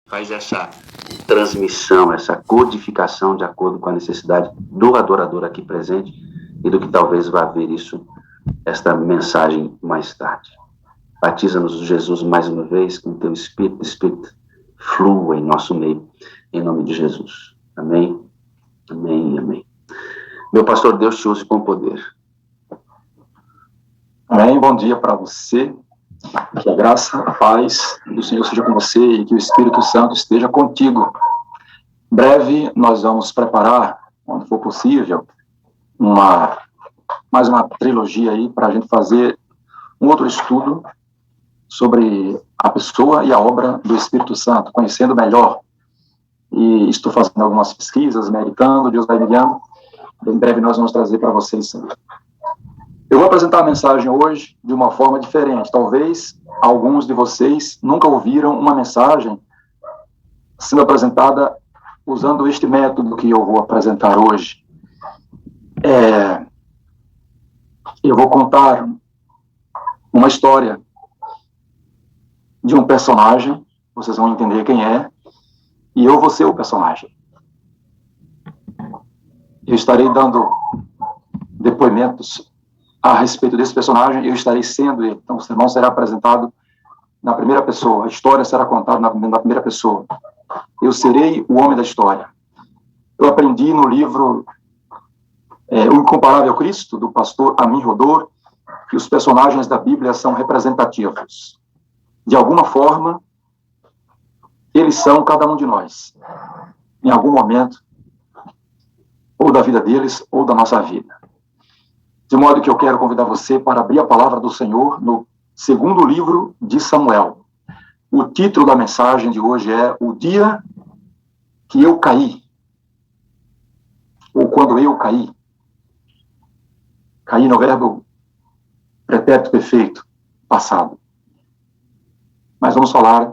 faz essa transmissão, essa codificação de acordo com a necessidade do adorador aqui presente e do que talvez vá ver esta mensagem mais tarde. Batiza-nos, Jesus, mais uma vez, com o teu Espírito, Espírito flua em nosso meio, em nome de Jesus. Amém, amém e amém. Meu pastor, Deus te use com poder. Amém, bom dia para você. Que a graça, a paz do Senhor seja com você e que o Espírito Santo esteja contigo. Em breve nós vamos preparar, quando for possível, mais uma trilogia aí para a gente fazer um outro estudo sobre a pessoa e a obra do Espírito Santo, conhecendo melhor. E estou fazendo algumas pesquisas, meditando, Deus vai me guiando. Em breve nós vamos trazer para vocês. Eu vou apresentar a mensagem hoje de uma forma diferente. Talvez alguns de vocês nunca ouviram uma mensagem sendo apresentada usando este método que eu vou apresentar hoje. Eu vou contar uma história de um personagem, vocês vão entender quem é, e eu vou ser o personagem. Eu estarei dando depoimentos a respeito desse personagem, eu estarei sendo ele. Então, o sermão será apresentado na primeira pessoa, a história será contada na primeira pessoa. Eu serei o homem da história. Eu aprendi no livro O Incomparável Cristo, do pastor Amin Rodor, que os personagens da Bíblia são representativos. De alguma forma, eles são cada um de nós, em algum momento, ou da vida deles, ou da nossa vida. De modo que eu quero convidar você para abrir a palavra do Senhor no segundo livro de Samuel. O título da mensagem de hoje é O Dia que Eu Caí. Ou Quando Eu Caí. Caí no verbo pretérito perfeito, passado. Mas vamos falar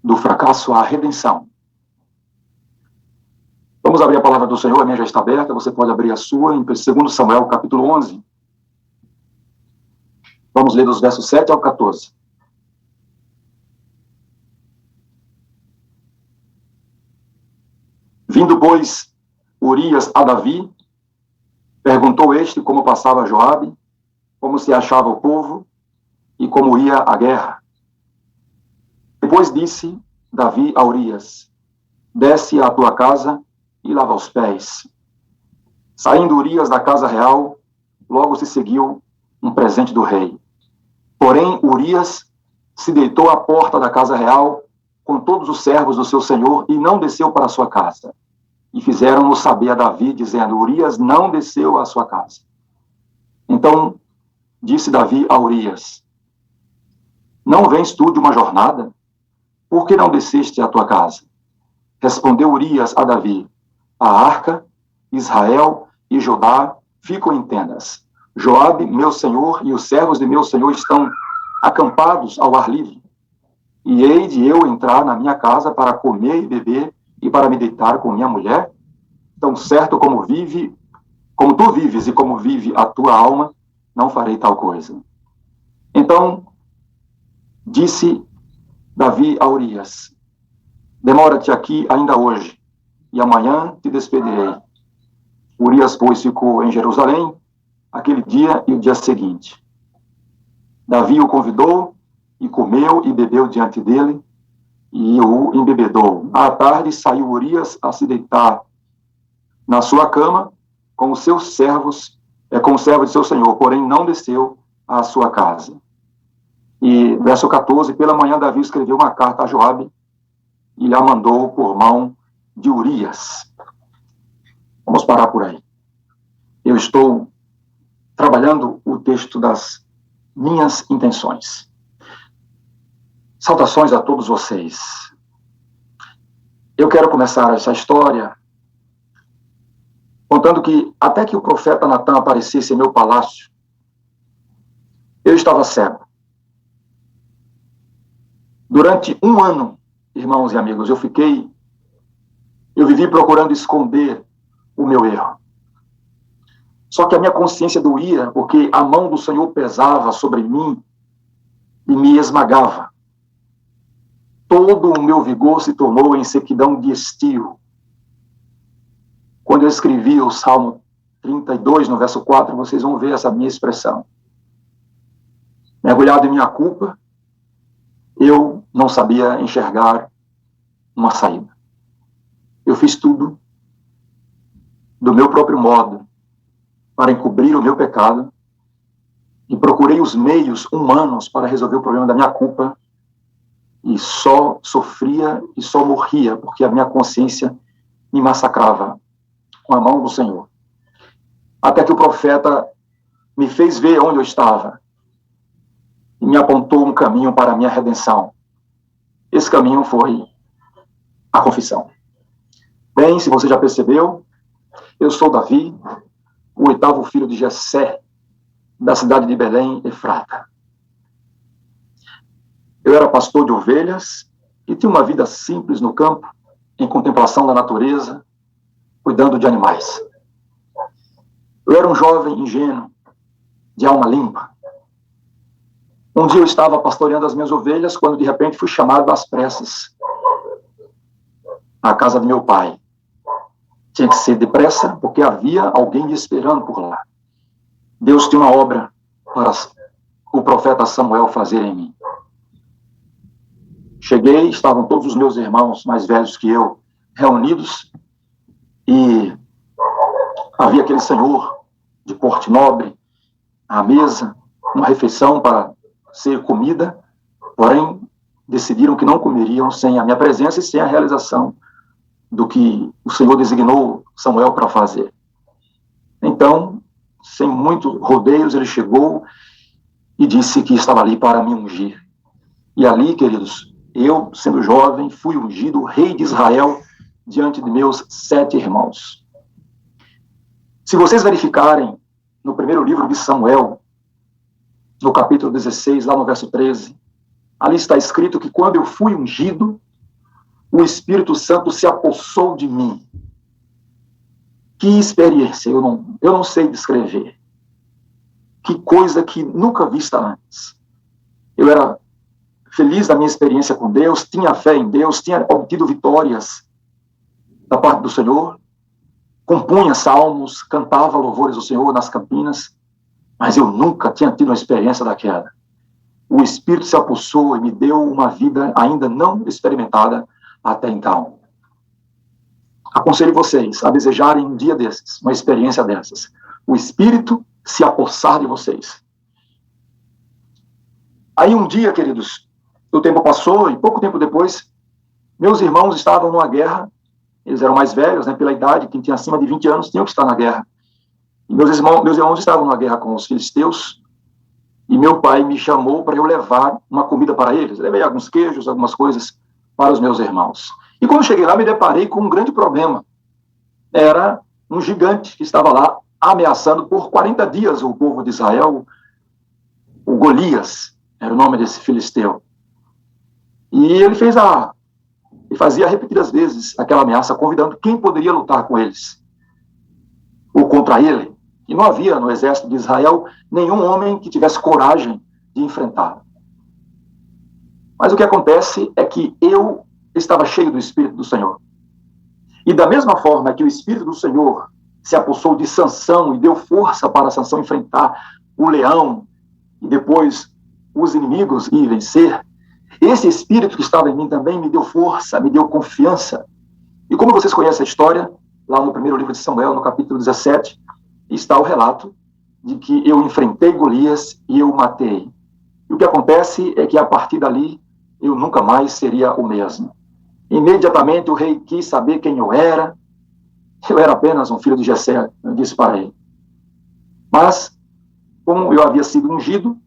do fracasso à redenção. Vamos abrir a palavra do Senhor, a minha já está aberta, você pode abrir a sua, em 2 Samuel, capítulo 11. Vamos ler dos versos 7 ao 14. Vindo, pois, Urias a Davi, perguntou este como passava Joabe, como se achava o povo e como ia a guerra. Depois disse Davi a Urias, desce à tua casa e lava os pés. Saindo Urias da casa real, logo se seguiu um presente do rei. Porém, Urias se deitou à porta da casa real com todos os servos do seu senhor e não desceu para a sua casa. E fizeram-no saber a Davi, dizendo, Urias não desceu à sua casa. Então, disse Davi a Urias, não vens tu de uma jornada? Por que não desceste à tua casa? Respondeu Urias a Davi, a arca, Israel e Judá ficam em tendas. Joabe, meu senhor, e os servos de meu senhor estão acampados ao ar livre. E hei de eu entrar na minha casa para comer e beber e para me deitar com minha mulher? Tão certo como tu vives e como vive a tua alma, não farei tal coisa. Então, disse Davi a Urias, demora-te aqui ainda hoje, e amanhã te despedirei. Urias, pois, ficou em Jerusalém aquele dia e o dia seguinte. Davi o convidou, e comeu e bebeu diante dele, e o embebedou. À tarde saiu Urias a se deitar na sua cama com os seus servos, com o servo de seu senhor, porém não desceu à sua casa. E, verso 14, pela manhã Davi escreveu uma carta a Joabe e lhe a mandou por mão de Urias. Vamos parar por aí. Eu estou trabalhando o texto das minhas intenções. Saudações a todos vocês. Eu quero começar essa história contando que até que o profeta Natan aparecesse em meu palácio, eu estava cego. Durante um ano, irmãos e amigos, eu vivi procurando esconder o meu erro. Só que a minha consciência doía, porque a mão do Senhor pesava sobre mim e me esmagava. todo o meu vigor se tornou em sequidão de estio. Quando eu escrevi o Salmo 32, no verso 4, vocês vão ver essa minha expressão. Mergulhado em minha culpa, eu não sabia enxergar uma saída. Eu fiz tudo do meu próprio modo para encobrir o meu pecado e procurei os meios humanos para resolver o problema da minha culpa e só sofria e só morria porque a minha consciência me massacrava com a mão do Senhor. Até que o profeta me fez ver onde eu estava e me apontou um caminho para a minha redenção. Esse caminho foi a confissão. Bem, se você já percebeu, eu sou Davi, o 8º filho de Jessé, da cidade de Belém, Efrata. Eu era pastor de ovelhas e tinha uma vida simples no campo, em contemplação da natureza, cuidando de animais. Eu era um jovem ingênuo, de alma limpa. Um dia eu estava pastoreando as minhas ovelhas, quando de repente fui chamado às pressas à casa de meu pai. Tinha que ser depressa, porque havia alguém me esperando por lá. Deus tinha uma obra para o profeta Samuel fazer em mim. Cheguei, estavam todos os meus irmãos mais velhos que eu reunidos, e havia aquele senhor de porte nobre à mesa, uma refeição para ser comida, porém decidiram que não comeriam sem a minha presença e sem a realização do que o Senhor designou Samuel para fazer. Então, sem muitos rodeios, ele chegou e disse que estava ali para me ungir. E ali, queridos, eu, sendo jovem, fui ungido rei de Israel diante de meus 7 irmãos. Se vocês verificarem no primeiro livro de Samuel, no capítulo 16, lá no verso 13, ali está escrito que quando eu fui ungido, o Espírito Santo se apossou de mim. Que experiência, eu não sei descrever. Que coisa que nunca vista antes. Eu era feliz da minha experiência com Deus, tinha fé em Deus, tinha obtido vitórias da parte do Senhor, compunha salmos, cantava louvores ao Senhor nas campinas, mas eu nunca tinha tido uma experiência daquela. O Espírito se apossou e me deu uma vida ainda não experimentada até então. Aconselho vocês a desejarem um dia desses, uma experiência dessas. O Espírito se apossar de vocês. Aí um dia, queridos, o tempo passou e pouco tempo depois, meus irmãos estavam numa guerra. Eles eram mais velhos, né, pela idade, quem tinha acima de 20 anos tinha que estar na guerra. E meus irmãos estavam na guerra com os filisteus, e meu pai me chamou para eu levar uma comida para eles. Levei alguns queijos, algumas coisas para os meus irmãos. E quando cheguei lá, me deparei com um grande problema. Era um gigante que estava lá ameaçando por 40 dias o povo de Israel. O Golias era o nome desse filisteu. E ele fazia repetidas vezes aquela ameaça, convidando quem poderia lutar com eles, ou contra ele. E não havia no exército de Israel nenhum homem que tivesse coragem de enfrentá-lo. Mas o que acontece é que eu estava cheio do Espírito do Senhor. E da mesma forma que o Espírito do Senhor se apossou de Sansão e deu força para Sansão enfrentar o leão e depois os inimigos e vencer, esse Espírito que estava em mim também me deu força, me deu confiança. E como vocês conhecem a história, lá no primeiro livro de Samuel, no capítulo 17, está o relato de que eu enfrentei Golias e eu o matei. E o que acontece é que a partir dali, eu nunca mais seria o mesmo. Imediatamente o rei quis saber quem eu era. Eu era apenas um filho de Jessé, eu disse para ele. Mas, como eu havia sido ungido,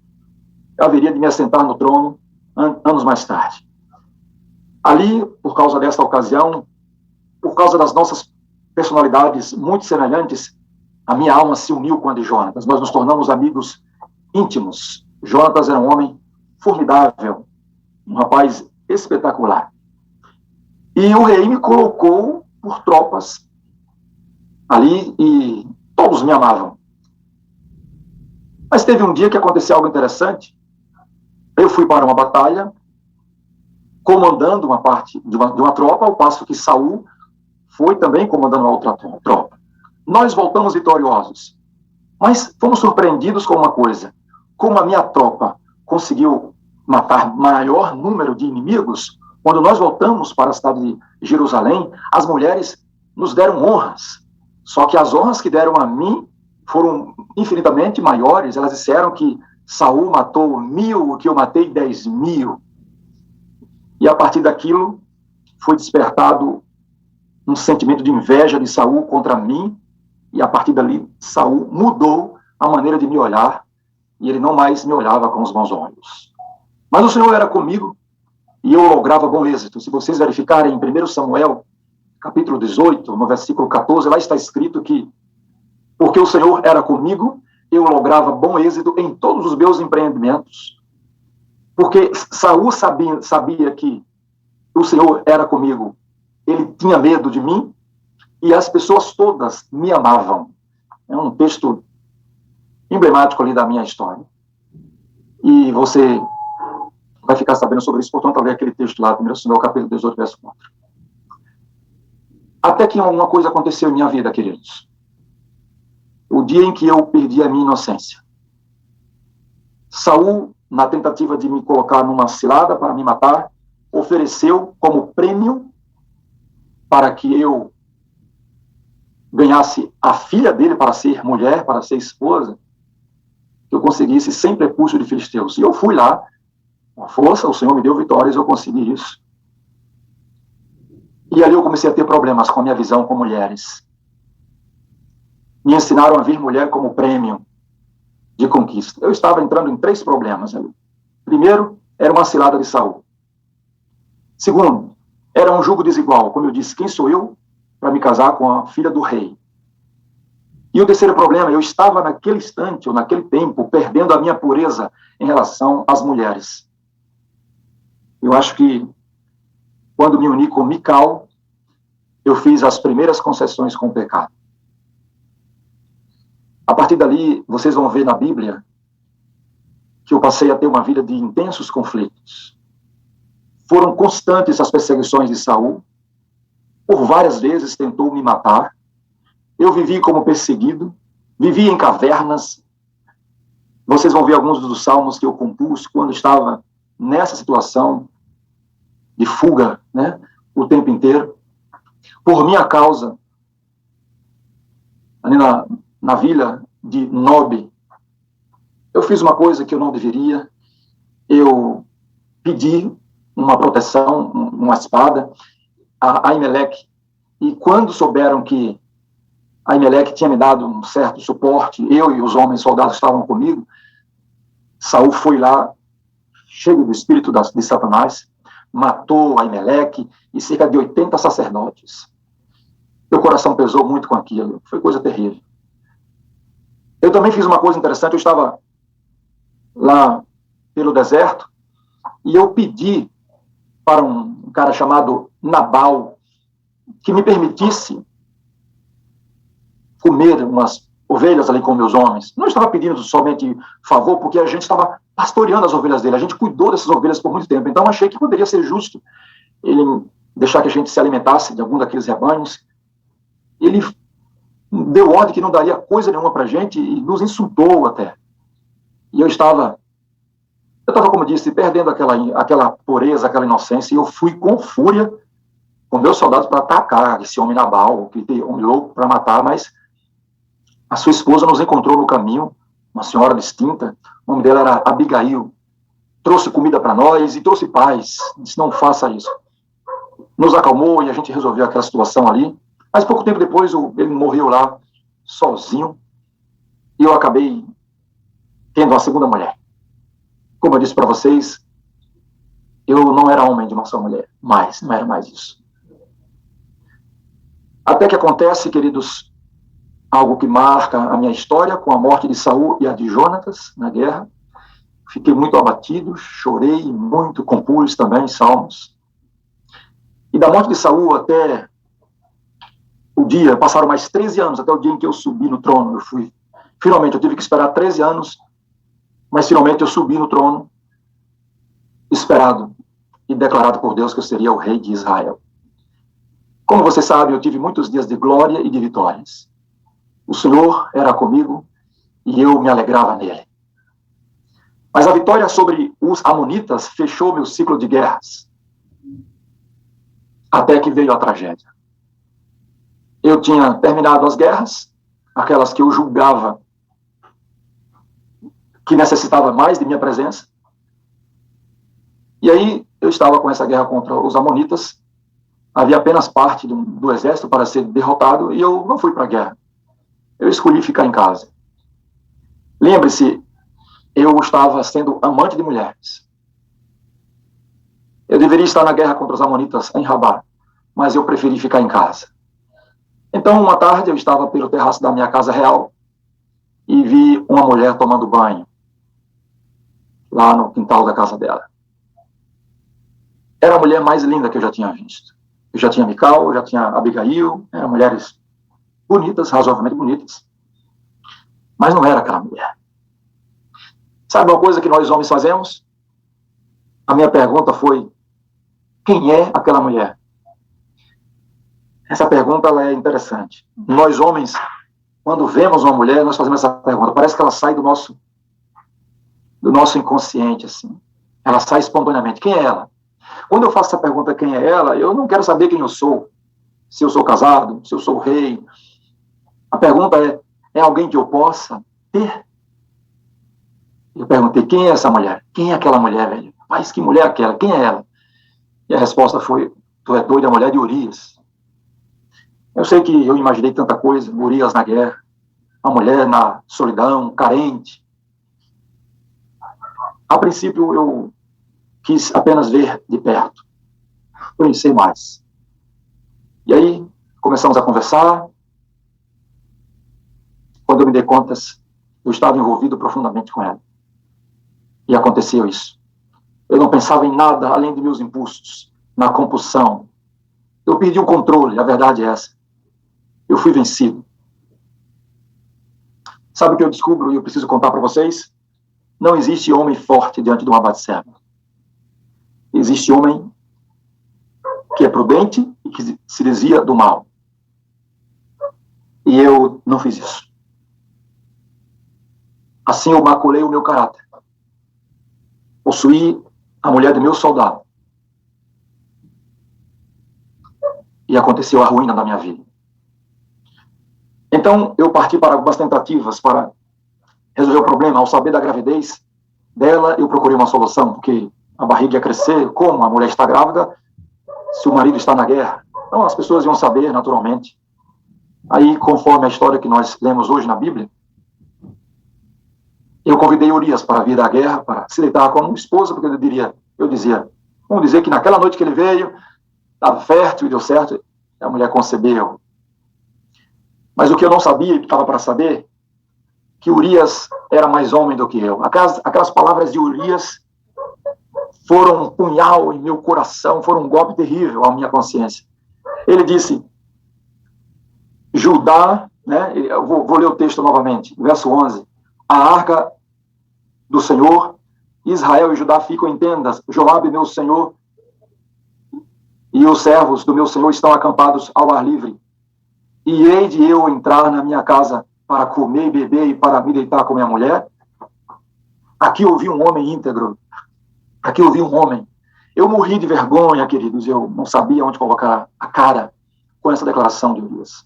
eu haveria de me assentar no trono anos mais tarde. Ali, por causa desta ocasião, por causa das nossas personalidades muito semelhantes, a minha alma se uniu com a de Jonatas. Nós nos tornamos amigos íntimos. Jonatas era um homem formidável, um rapaz espetacular. E o rei me colocou por tropas ali e todos me amavam. Mas teve um dia que aconteceu algo interessante. Eu fui para uma batalha comandando uma parte de uma tropa, ao passo que Saul foi também comandando uma outra tropa. Nós voltamos vitoriosos, mas fomos surpreendidos com uma coisa: como a minha tropa conseguiu matar maior número de inimigos, quando nós voltamos para a cidade de Jerusalém, as mulheres nos deram honras. Só que as honras que deram a mim foram infinitamente maiores. Elas disseram que Saul matou 1000, que eu matei 10.000. E a partir daquilo foi despertado um sentimento de inveja de Saul contra mim, e a partir dali Saul mudou a maneira de me olhar, e ele não mais me olhava com os bons olhos. Mas o Senhor era comigo, e eu lograva bom êxito. Se vocês verificarem em 1 Samuel, capítulo 18, no versículo 14, lá está escrito que, porque o Senhor era comigo, eu lograva bom êxito em todos os meus empreendimentos. Porque Saul sabia que o Senhor era comigo, ele tinha medo de mim, e as pessoas todas me amavam. É um texto emblemático ali da minha história. E você vai ficar sabendo sobre isso, portanto, ler aquele texto lá, 1 Samuel, capítulo 18, verso 4. Até que uma coisa aconteceu em minha vida, queridos. O dia em que eu perdi a minha inocência. Saul, na tentativa de me colocar numa cilada para me matar, ofereceu como prêmio para que eu ganhasse a filha dele para ser mulher, para ser esposa, que eu conseguisse sem prepúcio de filisteus. E eu fui lá, com força, o Senhor me deu vitórias, eu consegui isso. E ali eu comecei a ter problemas com a minha visão com mulheres. Me ensinaram a ver mulher como prêmio de conquista. Eu estava entrando em 3 problemas ali. Primeiro, era uma cilada de Saul. Segundo, era um jugo desigual. Como eu disse, quem sou eu para me casar com a filha do rei? E o terceiro problema, eu estava naquele instante, ou naquele tempo, perdendo a minha pureza em relação às mulheres. Eu acho que, quando me uni com Mical, eu fiz as primeiras concessões com o pecado. A partir dali, vocês vão ver na Bíblia que eu passei a ter uma vida de intensos conflitos. Foram constantes as perseguições de Saul. Por várias vezes tentou me matar. Eu vivi como perseguido, vivi em cavernas. Vocês vão ver alguns dos salmos que eu compus quando estava nessa situação de fuga, né, o tempo inteiro. Por minha causa, ali na vila de Nob, eu fiz uma coisa que eu não deveria. Eu pedi uma proteção, uma espada, a Aimeleque, e quando souberam que Aimeleque tinha me dado um certo suporte, eu e os homens soldados estavam comigo, Saul foi lá, cheio do espírito de Satanás, matou Aimeleque e cerca de 80 sacerdotes. Meu coração pesou muito com aquilo, foi coisa terrível. Eu também fiz uma coisa interessante, eu estava lá pelo deserto, e eu pedi para um cara chamado Nabal que me permitisse comer umas ovelhas ali com meus homens. Não estava pedindo somente favor, porque a gente estava pastoreando as ovelhas dele, a gente cuidou dessas ovelhas por muito tempo, então achei que poderia ser justo ele deixar que a gente se alimentasse de algum daqueles rebanhos. Ele deu ordem que não daria coisa nenhuma para a gente e nos insultou até. E eu estava, como disse, perdendo aquela pureza, aquela inocência, e eu fui com fúria com meus soldados para atacar esse homem Nabal, aquele homem louco para matar, mas a sua esposa nos encontrou no caminho, uma senhora distinta, o nome dela era Abigail, trouxe comida para nós e trouxe paz, disse, não faça isso. Nos acalmou e a gente resolveu aquela situação ali, mas pouco tempo depois ele morreu lá, sozinho, e eu acabei tendo uma segunda mulher. Como eu disse para vocês, eu não era homem de uma só mulher, mas não era mais isso. Até que acontece, queridos, algo que marca a minha história, com a morte de Saul e a de Jonatas na guerra. Fiquei muito abatido, chorei muito, compus também salmos. E da morte de Saul até o dia, passaram mais 13 anos, até o dia em que eu subi no trono. Finalmente, eu tive que esperar 13 anos, mas finalmente eu subi no trono, esperado. e declarado por Deus que eu seria o rei de Israel. Como você sabe, eu tive muitos dias de glória e de vitórias. O Senhor era comigo e eu me alegrava nele. Mas a vitória sobre os amonitas fechou meu ciclo de guerras. Até que veio a tragédia. Eu tinha terminado as guerras, aquelas que eu julgava que necessitava mais de minha presença. E aí eu estava com essa guerra contra os amonitas. Havia apenas parte do exército para ser derrotado e eu não fui para a guerra. Eu escolhi ficar em casa. Lembre-se, eu estava sendo amante de mulheres. Eu deveria estar na guerra contra os amonitas em Rabá, mas eu preferi ficar em casa. Então, uma tarde, eu estava pelo terraço da minha casa real e vi uma mulher tomando banho lá no quintal da casa dela. Era a mulher mais linda que eu já tinha visto. Eu já tinha Mical, eu já tinha Abigail, eram mulheres bonitas, razoavelmente bonitas. Mas não era aquela mulher. Sabe uma coisa que nós homens fazemos? A minha pergunta foi, quem é aquela mulher? Essa pergunta ela é interessante. Nós homens, quando vemos uma mulher, nós fazemos essa pergunta. Parece que ela sai do nosso inconsciente, assim. Ela sai espontaneamente. Quem é ela? Quando eu faço essa pergunta, quem é ela, eu não quero saber quem eu sou. Se eu sou casado, se eu sou rei. A pergunta é alguém que eu possa ter? Eu perguntei, quem é essa mulher? Quem é aquela mulher, velho? Mas que mulher é aquela? Quem é ela? E a resposta foi, tu é doido, a mulher de Urias. Eu sei que eu imaginei tanta coisa, Urias na guerra, a mulher na solidão, carente. A princípio, eu quis apenas ver de perto, conhecer mais. E aí, começamos a conversar. Quando eu me dei contas, eu estava envolvido profundamente com ela. E aconteceu isso. Eu não pensava em nada além de meus impulsos, na compulsão. Eu perdi o controle, a verdade é essa. Eu fui vencido. Sabe o que eu descubro e eu preciso contar para vocês? Não existe homem forte diante de uma Batseba. Existe homem que é prudente e que se desvia do mal. E eu não fiz isso. Assim eu maculei o meu caráter. Possuí a mulher do meu soldado. E aconteceu a ruína da minha vida. Então, eu parti para algumas tentativas para resolver o problema. Ao saber da gravidez dela, eu procurei uma solução, porque a barriga ia crescer. Como a mulher está grávida se o marido está na guerra? Então, as pessoas iam saber, naturalmente. Aí, conforme a história que nós lemos hoje na Bíblia, eu convidei Urias para vir à guerra, para se deitar como esposa, porque eu dizia, vamos dizer que naquela noite que ele veio, estava fértil e deu certo, a mulher concebeu. Mas o que eu não sabia, e que estava para saber, que Urias era mais homem do que eu. Aquelas palavras de Urias foram um punhal em meu coração, foram um golpe terrível à minha consciência. Ele disse, Judá, né, eu vou ler o texto novamente, verso 11, a arca do Senhor, Israel e Judá ficam em tendas, Joabe, meu senhor, e os servos do meu senhor estão acampados ao ar livre. E hei de eu entrar na minha casa para comer e beber e para me deitar com minha mulher? Aqui eu vi um homem íntegro. Aqui eu vi um homem. Eu morri de vergonha, queridos. Eu não sabia onde colocar a cara com essa declaração de Urias.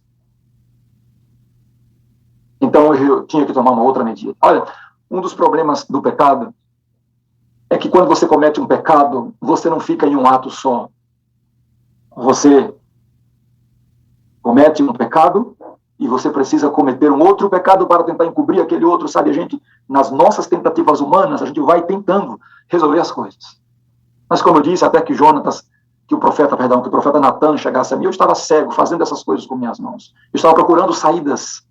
Então eu tinha que tomar uma outra medida. Olha, um dos problemas do pecado é que quando você comete um pecado, você não fica em um ato só. Você comete um pecado e você precisa cometer um outro pecado para tentar encobrir aquele outro, sabe? A gente, nas nossas tentativas humanas, a gente vai tentando resolver as coisas. Mas como eu disse, até que o profeta Natan chegasse a mim, eu estava cego, fazendo essas coisas com minhas mãos. Eu estava procurando saídas,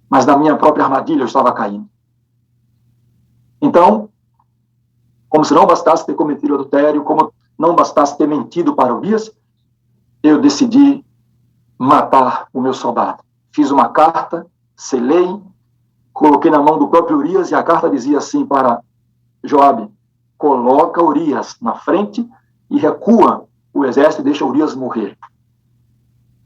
mas na minha própria armadilha eu estava caindo. Então, como se não bastasse ter cometido adultério, como não bastasse ter mentido para Urias, eu decidi matar o meu soldado. Fiz uma carta, selei, coloquei na mão do próprio Urias e a carta dizia assim para Joabe, coloca Urias na frente e recua o exército e deixa Urias morrer.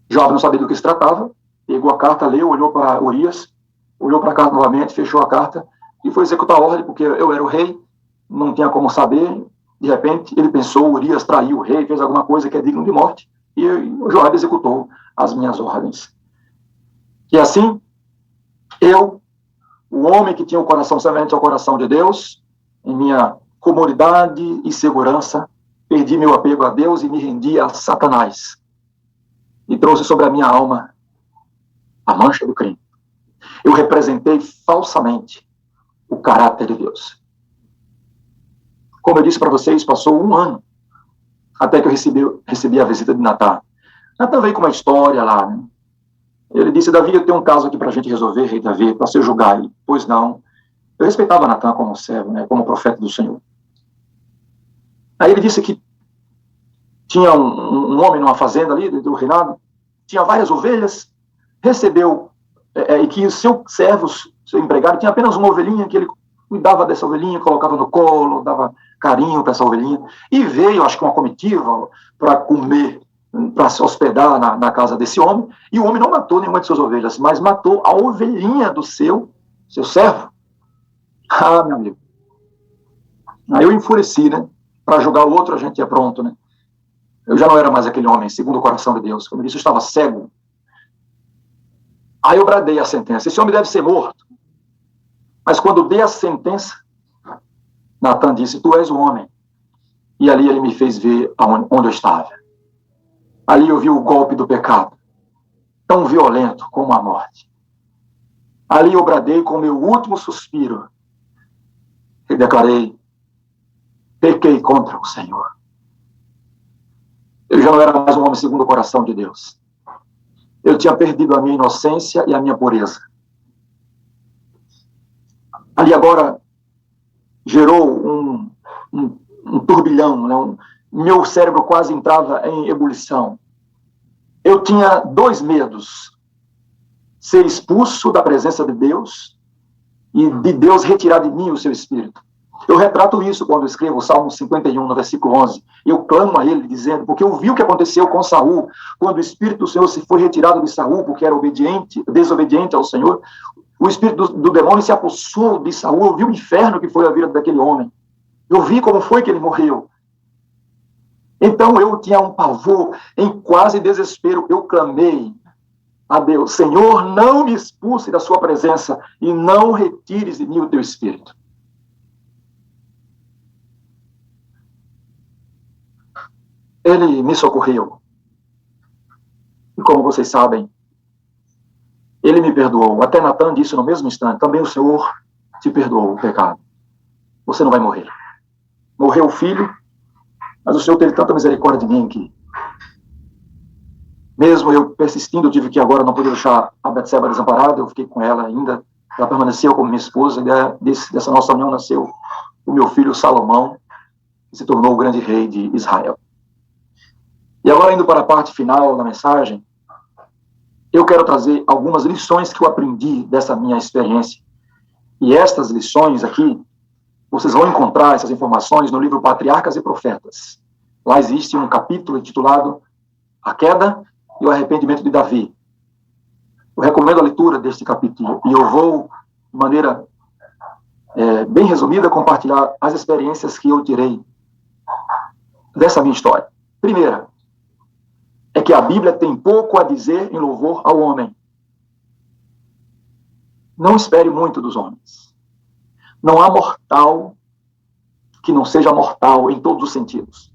Joabe não sabia do que se tratava, pegou a carta, leu, olhou para Urias, olhou para a carta novamente, fechou a carta e foi executar a ordem, porque eu era o rei, não tinha como saber. De repente, ele pensou, Urias traiu o rei, fez alguma coisa que é digno de morte, e o Joabe executou as minhas ordens. E assim, eu, o homem que tinha o coração semelhante ao coração de Deus, em minha comodidade e segurança, perdi meu apego a Deus e me rendi a Satanás. E trouxe sobre a minha alma a mancha do crime. Eu representei falsamente o caráter de Deus. Como eu disse para vocês, passou 1 ano até que eu recebi a visita de Natan. Natan veio com uma história lá, né? Ele disse, Davi, eu tenho um caso aqui para a gente resolver, rei Davi, para você julgar aí. Pois não. Eu respeitava Natan como servo, né, como profeta do Senhor. Aí ele disse que tinha um homem numa fazenda ali, do reinado, tinha várias ovelhas, recebeu, e que o seu servo, seu empregado, tinha apenas uma ovelhinha, que ele cuidava dessa ovelhinha, colocava no colo, dava carinho para essa ovelhinha, e veio, acho que uma comitiva, para comer, para se hospedar na casa desse homem, e o homem não matou nenhuma de suas ovelhas, mas matou a ovelhinha do seu servo. Ah, meu amigo. Aí eu enfureci, né? Para julgar o outro, a gente é pronto, né? Eu já não era mais aquele homem, segundo o coração de Deus. Como eu disse, eu estava cego. Aí eu bradei a sentença. Esse homem deve ser morto. Mas quando dei a sentença, Natan disse, tu és o homem. E ali ele me fez ver onde eu estava. Ali eu vi o golpe do pecado, tão violento como a morte. Ali eu bradei com o meu último suspiro. E declarei, pequei contra o Senhor. Eu já não era mais um homem segundo o coração de Deus. Eu tinha perdido a minha inocência e a minha pureza. Ali agora gerou um turbilhão, né? Meu cérebro quase entrava em ebulição. Eu tinha 2 medos: ser expulso da presença de Deus e de Deus retirar de mim o seu espírito. Eu retrato isso quando escrevo o Salmo 51, no versículo 11. Eu clamo a ele, dizendo, porque eu vi o que aconteceu com Saul, quando o Espírito do Senhor se foi retirado de Saul, porque era desobediente ao Senhor. O Espírito do demônio se apossou de Saul. Eu vi o inferno que foi a vida daquele homem. Eu vi como foi que ele morreu. Então eu tinha um pavor, em quase desespero. Eu clamei a Deus, Senhor, não me expulse da sua presença e não retires de mim o teu Espírito. Ele me socorreu. E como vocês sabem, ele me perdoou. Até Natan disse no mesmo instante, também o Senhor te perdoou o pecado. Você não vai morrer. Morreu o filho, mas o Senhor teve tanta misericórdia de mim que, mesmo eu persistindo, eu tive que agora não poder deixar a Betseba desamparada, eu fiquei com ela ainda, ela permaneceu como minha esposa, e dessa nossa união nasceu o meu filho Salomão, que se tornou o grande rei de Israel. E agora, indo para a parte final da mensagem, eu quero trazer algumas lições que eu aprendi dessa minha experiência. E estas lições aqui, vocês vão encontrar essas informações no livro Patriarcas e Profetas. Lá existe um capítulo intitulado A Queda e o Arrependimento de Davi. Eu recomendo a leitura deste capítulo e eu vou, de maneira bem resumida, compartilhar as experiências que eu tirei dessa minha história. Primeira, é que a Bíblia tem pouco a dizer em louvor ao homem. Não espere muito dos homens. Não há mortal que não seja mortal em todos os sentidos.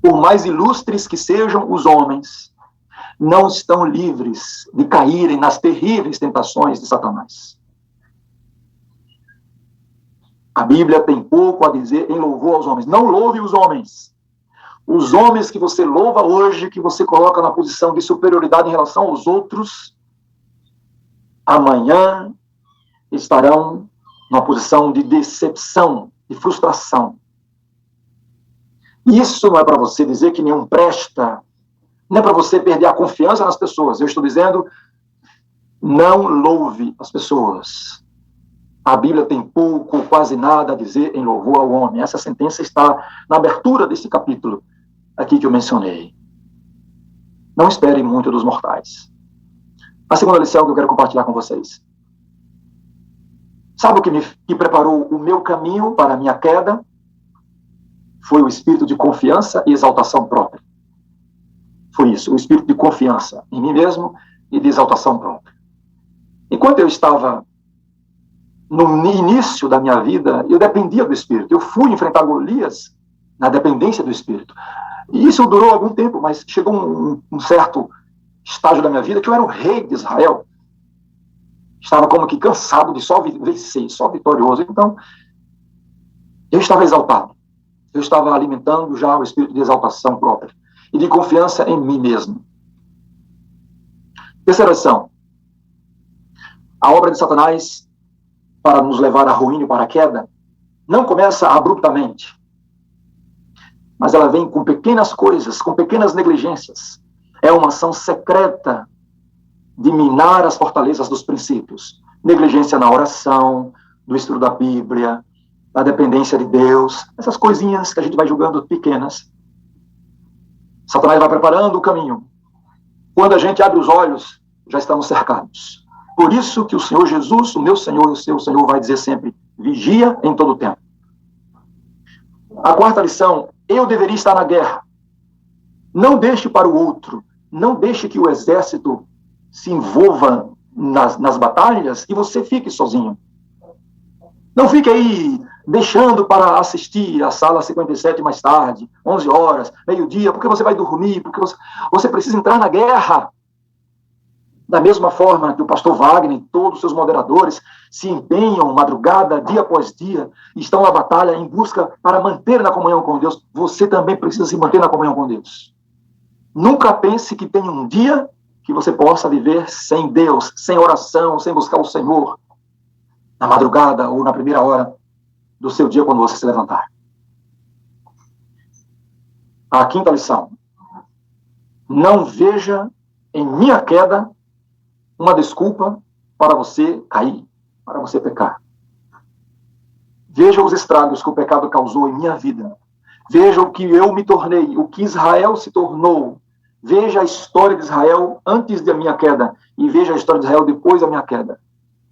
Por mais ilustres que sejam os homens, não estão livres de caírem nas terríveis tentações de Satanás. A Bíblia tem pouco a dizer em louvor aos homens. Não louve os homens. Os homens que você louva hoje, que você coloca na posição de superioridade em relação aos outros, amanhã estarão numa posição de decepção, de frustração. Isso não é para você dizer que nenhum presta, não é para você perder a confiança nas pessoas. Eu estou dizendo, não louve as pessoas. A Bíblia tem pouco ou quase nada a dizer em louvor ao homem. Essa sentença está na abertura desse capítulo aqui que eu mencionei. Não espere muito dos mortais. A segunda lição que eu quero compartilhar com vocês. Sabe o que preparou o meu caminho para a minha queda? Foi o espírito de confiança e exaltação própria. Foi isso, o espírito de confiança em mim mesmo e de exaltação própria. Enquanto eu estava no início da minha vida, eu dependia do Espírito. Eu fui enfrentar Golias na dependência do Espírito. E isso durou algum tempo, mas chegou um certo estágio da minha vida que eu era o rei de Israel. Estava como que cansado de só vencer, só vitorioso. Então, eu estava exaltado. Eu estava alimentando já o espírito de exaltação própria e de confiança em mim mesmo. Terceira lição. A obra de Satanás para nos levar à ruína e para a queda, não começa abruptamente, mas ela vem com pequenas coisas, com pequenas negligências. É uma ação secreta de minar as fortalezas dos princípios. Negligência na oração, do estudo da Bíblia, da dependência de Deus, essas coisinhas que a gente vai julgando pequenas. Satanás vai preparando o caminho. Quando a gente abre os olhos, já estamos cercados. Por isso que o Senhor Jesus, o meu Senhor e o seu Senhor, vai dizer sempre, vigia em todo o tempo. A quarta lição, eu deveria estar na guerra. Não deixe para o outro, não deixe que o exército se envolva nas batalhas e você fique sozinho. Não fique aí deixando para assistir a sala 57 mais tarde, 11 horas, meio-dia, porque você vai dormir, porque você precisa entrar na guerra. Da mesma forma que o pastor Wagner e todos os seus moderadores se empenham madrugada, dia após dia, e estão na batalha em busca para manter na comunhão com Deus, você também precisa se manter na comunhão com Deus. Nunca pense que tem um dia que você possa viver sem Deus, sem oração, sem buscar o Senhor, na madrugada ou na primeira hora do seu dia quando você se levantar. A quinta lição. Não veja em minha queda uma desculpa para você cair, para você pecar. Veja os estragos que o pecado causou em minha vida. Veja o que eu me tornei, o que Israel se tornou. Veja a história de Israel antes da minha queda e veja a história de Israel depois da minha queda.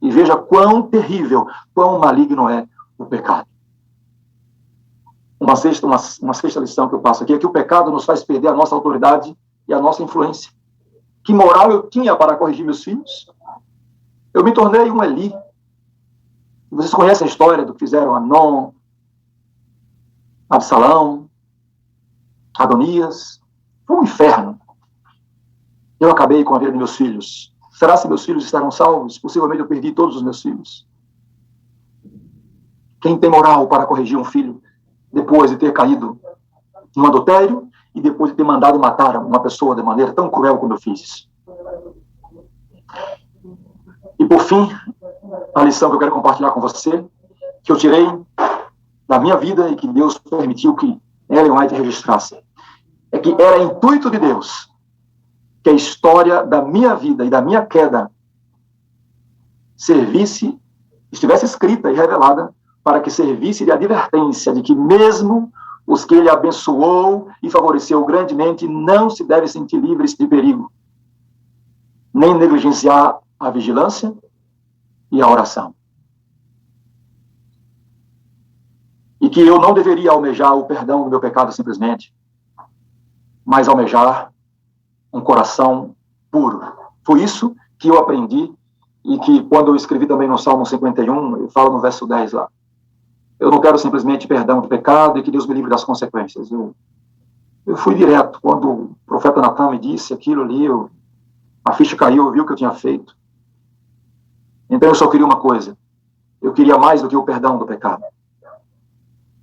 E veja quão terrível, quão maligno é o pecado. Uma sexta lição que eu passo aqui é que o pecado nos faz perder a nossa autoridade e a nossa influência. Que moral eu tinha para corrigir meus filhos? Eu me tornei um Eli. Vocês conhecem a história do que fizeram Amnon, Absalão, Adonias? Foi um inferno. Eu acabei com a vida de meus filhos. Será que meus filhos estarão salvos? Possivelmente eu perdi todos os meus filhos. Quem tem moral para corrigir um filho depois de ter caído no adultério e depois de ter mandado matar uma pessoa de maneira tão cruel como eu fiz? E por fim, a lição que eu quero compartilhar com você, que eu tirei da minha vida e que Deus permitiu que Ellen White registrasse, é que era intuito de Deus que a história da minha vida e da minha queda estivesse escrita e revelada para que servisse de advertência de que mesmo os que ele abençoou e favoreceu grandemente não se devem sentir livres de perigo, nem negligenciar a vigilância e a oração. E que eu não deveria almejar o perdão do meu pecado simplesmente, mas almejar um coração puro. Foi isso que eu aprendi e que quando eu escrevi também no Salmo 51, eu falo no verso 10 lá. Eu não quero simplesmente perdão do pecado e que Deus me livre das consequências. Eu fui direto. Quando o profeta Natan me disse aquilo ali, a ficha caiu, eu vi o que eu tinha feito. Então eu só queria uma coisa. Eu queria mais do que o perdão do pecado.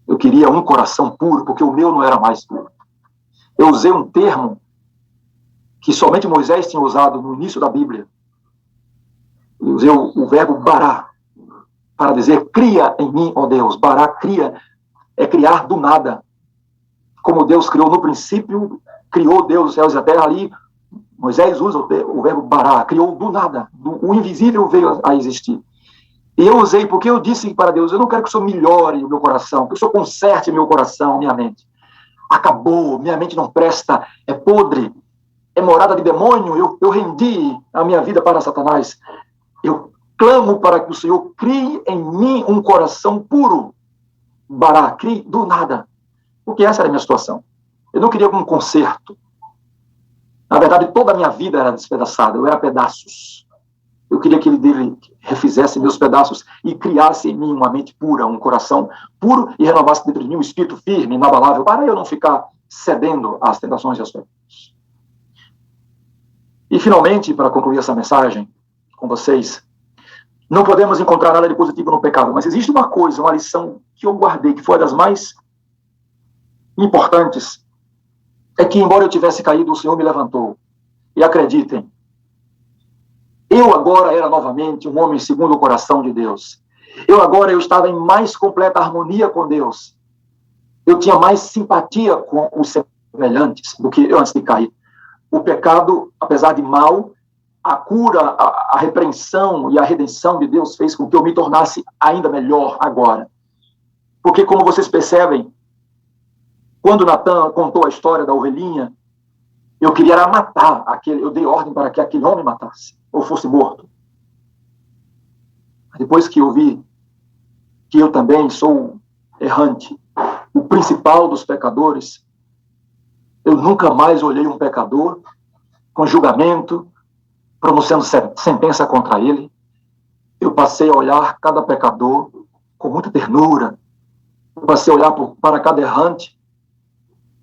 Eu queria um coração puro, porque o meu não era mais puro. Eu usei um termo que somente Moisés tinha usado no início da Bíblia. Eu usei o verbo bará, para dizer, cria em mim, ó Deus. Bará, cria, é criar do nada. Como Deus criou no princípio, criou Deus os céus e a terra ali, Moisés usa o verbo bará, criou do nada. O invisível veio a existir. E eu usei, porque eu disse para Deus, eu não quero que o Senhor melhore o meu coração, que o Senhor conserte meu coração, minha mente. Acabou, minha mente não presta, é podre, é morada de demônio, eu rendi a minha vida para Satanás. Eu clamo para que o Senhor crie em mim um coração puro. Bará, crie do nada. Porque essa era a minha situação. Eu não queria um conserto. Na verdade, toda a minha vida era despedaçada, eu era pedaços. Eu queria que ele refizesse meus pedaços e criasse em mim uma mente pura, um coração puro e renovasse dentro de mim um espírito firme, inabalável, para eu não ficar cedendo às tentações e aos pecados. E, finalmente, para concluir essa mensagem com vocês, não podemos encontrar nada de positivo no pecado, mas existe uma coisa, uma lição que eu guardei, que foi uma das mais importantes, é que, embora eu tivesse caído, o Senhor me levantou. E acreditem, eu agora era novamente um homem segundo o coração de Deus. Eu estava em mais completa harmonia com Deus. Eu tinha mais simpatia com os semelhantes do que eu antes de cair. O pecado, apesar de mal, a cura, a repreensão e a redenção de Deus fez com que eu me tornasse ainda melhor agora. Porque, como vocês percebem, quando Natan contou a história da ovelhinha, eu queria matar aquele, eu dei ordem para que aquele homem matasse, ou fosse morto. Depois que eu vi que eu também sou errante, o principal dos pecadores, eu nunca mais olhei um pecador com julgamento, pronunciando sentença contra ele. Eu passei a olhar cada pecador com muita ternura. Eu passei a olhar para cada errante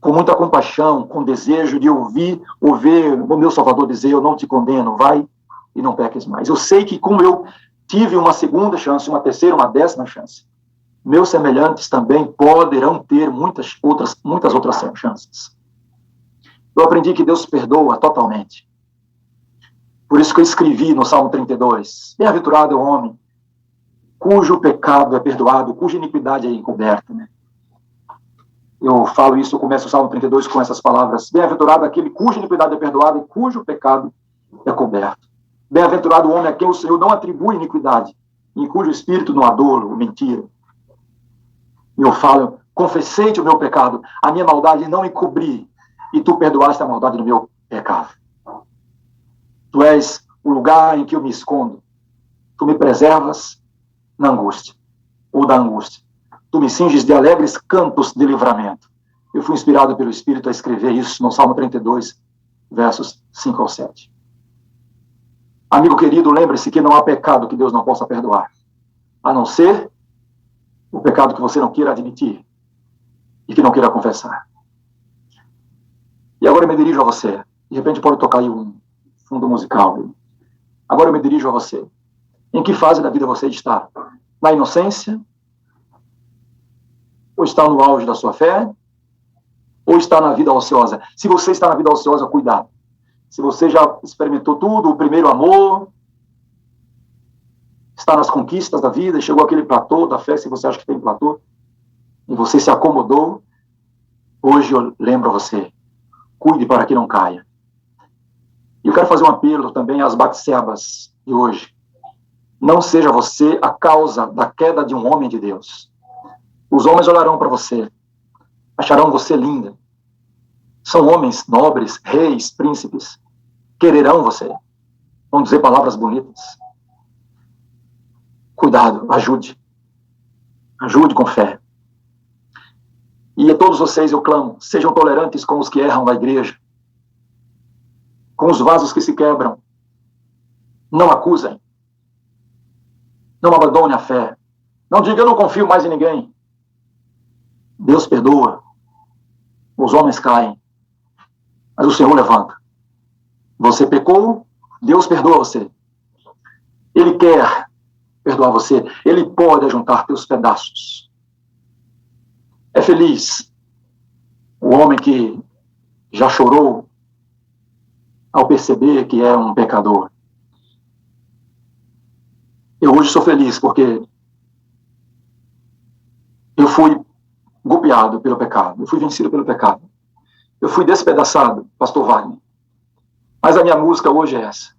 com muita compaixão, com desejo de ouvir o meu Salvador dizer: eu não te condeno, vai e não peques mais. Eu sei que, como eu tive uma segunda chance, uma terceira, uma 10ª chance, meus semelhantes também poderão ter muitas outras chances. Eu aprendi que Deus perdoa totalmente. Por isso que eu escrevi no Salmo 32, bem-aventurado é o homem cujo pecado é perdoado, cuja iniquidade é encoberta, né? Eu falo isso, eu começo o Salmo 32 com essas palavras: bem-aventurado aquele cuja iniquidade é perdoada e cujo pecado é coberto. Bem-aventurado o homem a quem o Senhor não atribui iniquidade, em cujo espírito não há dolo, mentira. E eu falo: confessei-te o meu pecado, a minha maldade não encobri, e tu perdoaste a maldade do meu pecado. Tu és o lugar em que eu me escondo. Tu me preservas na angústia, ou da angústia. Tu me cinges de alegres cantos de livramento. Eu fui inspirado pelo Espírito a escrever isso no Salmo 32, versos 5 ao 7. Amigo querido, lembre-se que não há pecado que Deus não possa perdoar, a não ser o pecado que você não queira admitir e que não queira confessar. E agora eu me dirijo a você. De repente pode tocar aí um fundo musical. Agora eu me dirijo a você. Em que fase da vida você está? Na inocência? Ou está no auge da sua fé? Ou está na vida ociosa? Se você está na vida ociosa, cuidado. Se você já experimentou tudo, o primeiro amor, está nas conquistas da vida, chegou aquele platô da fé, se você acha que tem platô, e você se acomodou, hoje eu lembro a você, cuide para que não caia. E eu quero fazer um apelo também às Batsebas de hoje. Não seja você a causa da queda de um homem de Deus. Os homens olharão para você, acharão você linda. São homens nobres, reis, príncipes. Quererão você. Vão dizer palavras bonitas. Cuidado, ajude. Ajude com fé. E a todos vocês eu clamo, sejam tolerantes com os que erram na igreja. Com os vasos que se quebram. Não acusem. Não abandone a fé. Não diga: eu não confio mais em ninguém. Deus perdoa. Os homens caem. Mas o Senhor levanta. Você pecou, Deus perdoa você. Ele quer perdoar você. Ele pode ajuntar teus pedaços. É feliz o homem que já chorou ao perceber que é um pecador. Eu hoje sou feliz porque eu fui golpeado pelo pecado, eu fui vencido pelo pecado. Eu fui despedaçado, pastor Wagner. Mas a minha música hoje é essa.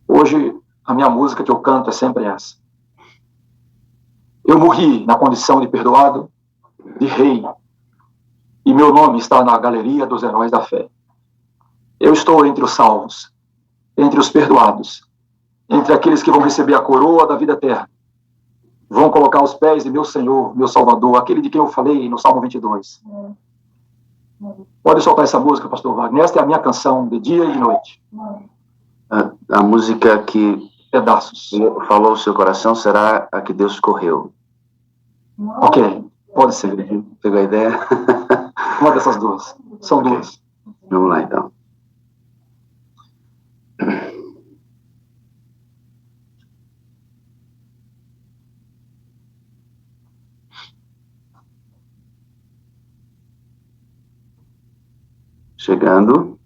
Hoje, a minha música que eu canto é sempre essa. Eu morri na condição de perdoado, de rei, e meu nome está na galeria dos heróis da fé. Eu estou entre os salvos, entre os perdoados, entre aqueles que vão receber a coroa da vida eterna, vão colocar os pés de meu Senhor, meu Salvador, aquele de quem eu falei no Salmo 22. Pode soltar essa música, pastor Wagner. Esta é a minha canção de dia e de noite. A música que pedaços falou o seu coração será a que Deus escorreu. Ok, pode ser. Pegou a ideia? Uma dessas duas. São duas. Vamos lá, então. Chegando.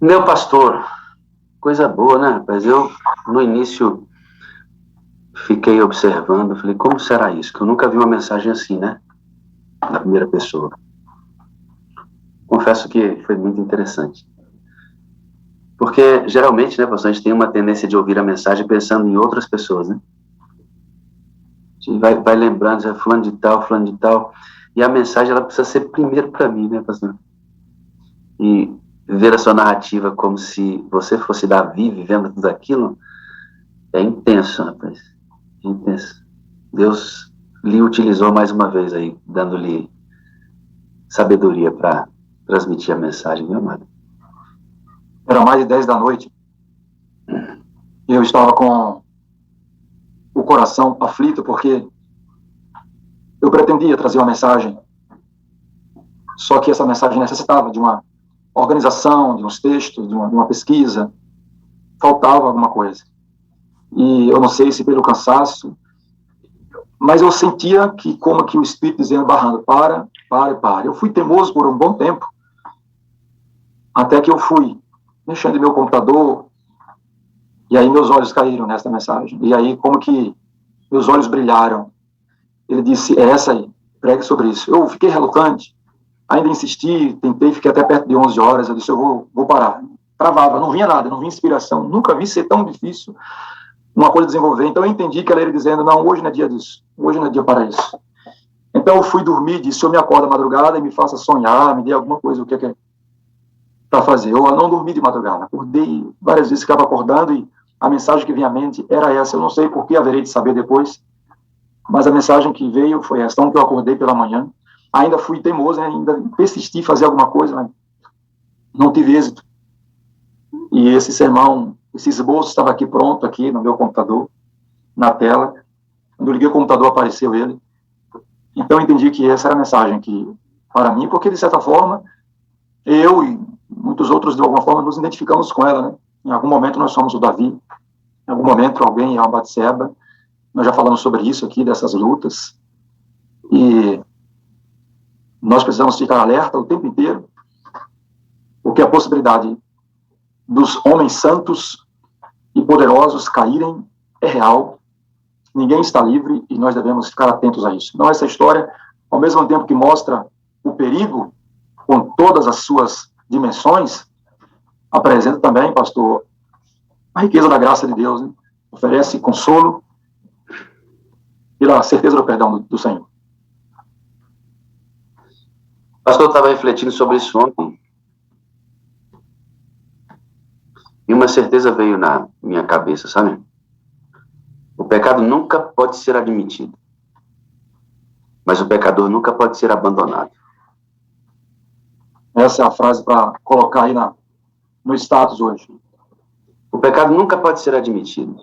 Meu pastor, coisa boa, né, rapaz? Eu, no início, fiquei observando, falei, como será isso? Que eu nunca vi uma mensagem assim, né? Na primeira pessoa. Confesso que foi muito interessante. Porque, geralmente, né, pastor, a gente tem uma tendência de ouvir a mensagem pensando em outras pessoas, né? A gente vai lembrando, já fulano de tal, e a mensagem, ela precisa ser primeiro para mim, né, pastor? E ver a sua narrativa como se você fosse Davi vivendo tudo aquilo, é intenso, rapaz. É intenso. Deus lhe utilizou mais uma vez aí, dando-lhe sabedoria para transmitir a mensagem, meu amado. Era mais de 10 da noite. E eu estava com o coração aflito, porque eu pretendia trazer uma mensagem, só que essa mensagem necessitava de uma organização, de uns textos, de uma pesquisa. Faltava alguma coisa. E eu não sei se pelo cansaço, mas eu sentia que como que o Espírito dizendo, barrando, para. Eu fui teimoso por um bom tempo, até que eu fui mexendo em meu computador, e aí meus olhos caíram nessa mensagem. E aí como que meus olhos brilharam. Ele disse, é essa aí, pregue sobre isso. Eu fiquei relutante, ainda insisti, tentei, fiquei até perto de 11 horas, eu disse, eu vou parar. Travava, não vinha nada, não vinha inspiração, nunca vi ser tão difícil uma coisa desenvolver. Então eu entendi que era ele dizendo, não, hoje não é dia disso, hoje não é dia para isso. Então eu fui dormir, disse, eu me acordo à madrugada e me faça sonhar, me dê alguma coisa, o que é para fazer. Eu não dormi de madrugada, acordei várias vezes, ficava acordando e a mensagem que vinha à mente era essa. Eu não sei por que, haverei de saber depois, mas a mensagem que veio foi essa. Então que eu acordei pela manhã, ainda fui teimoso, né? Ainda persisti em fazer alguma coisa, mas não tive êxito. E esse sermão, esse esboço estava aqui pronto, aqui no meu computador, na tela. Quando eu liguei o computador, apareceu ele. Então eu entendi que essa era a mensagem que, para mim, porque de certa forma, eu e muitos outros, de alguma forma, nos identificamos com ela, né? Em algum momento nós somos o Davi, em algum momento alguém é uma Batseba. Nós já falamos sobre isso aqui, dessas lutas. E nós precisamos ficar alerta o tempo inteiro, porque a possibilidade dos homens santos e poderosos caírem é real. Ninguém está livre e nós devemos ficar atentos a isso. Então, essa história, ao mesmo tempo que mostra o perigo, com todas as suas dimensões, apresenta também, pastor, a riqueza da graça de Deus, né? Oferece consolo pela certeza do perdão do Senhor. Pastor, eu estava refletindo sobre isso ontem, e uma certeza veio na minha cabeça, sabe? O pecado nunca pode ser admitido, mas o pecador nunca pode ser abandonado. Essa é a frase para colocar aí no status hoje. O pecado nunca pode ser admitido,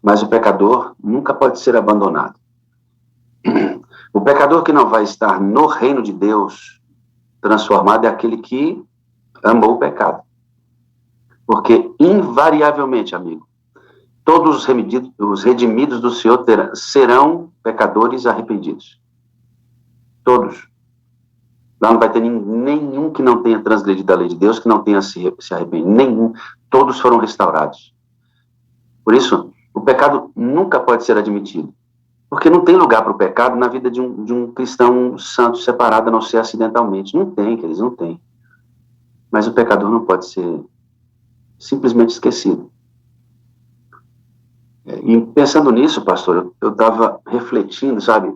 mas o pecador nunca pode ser abandonado. O pecador que não vai estar no reino de Deus transformado é aquele que amou o pecado. Porque, invariavelmente, amigo, todos os redimidos do Senhor serão pecadores arrependidos. Todos. Lá não vai ter nenhum que não tenha transgredido a lei de Deus, que não tenha se arrependido. Nenhum. Todos foram restaurados. Por isso, o pecado nunca pode ser admitido. Porque não tem lugar para o pecado na vida de um cristão santo separado, a não ser acidentalmente. Não tem, queridos, não tem. Mas o pecador não pode ser simplesmente esquecido. E pensando nisso, pastor, eu estava refletindo, sabe,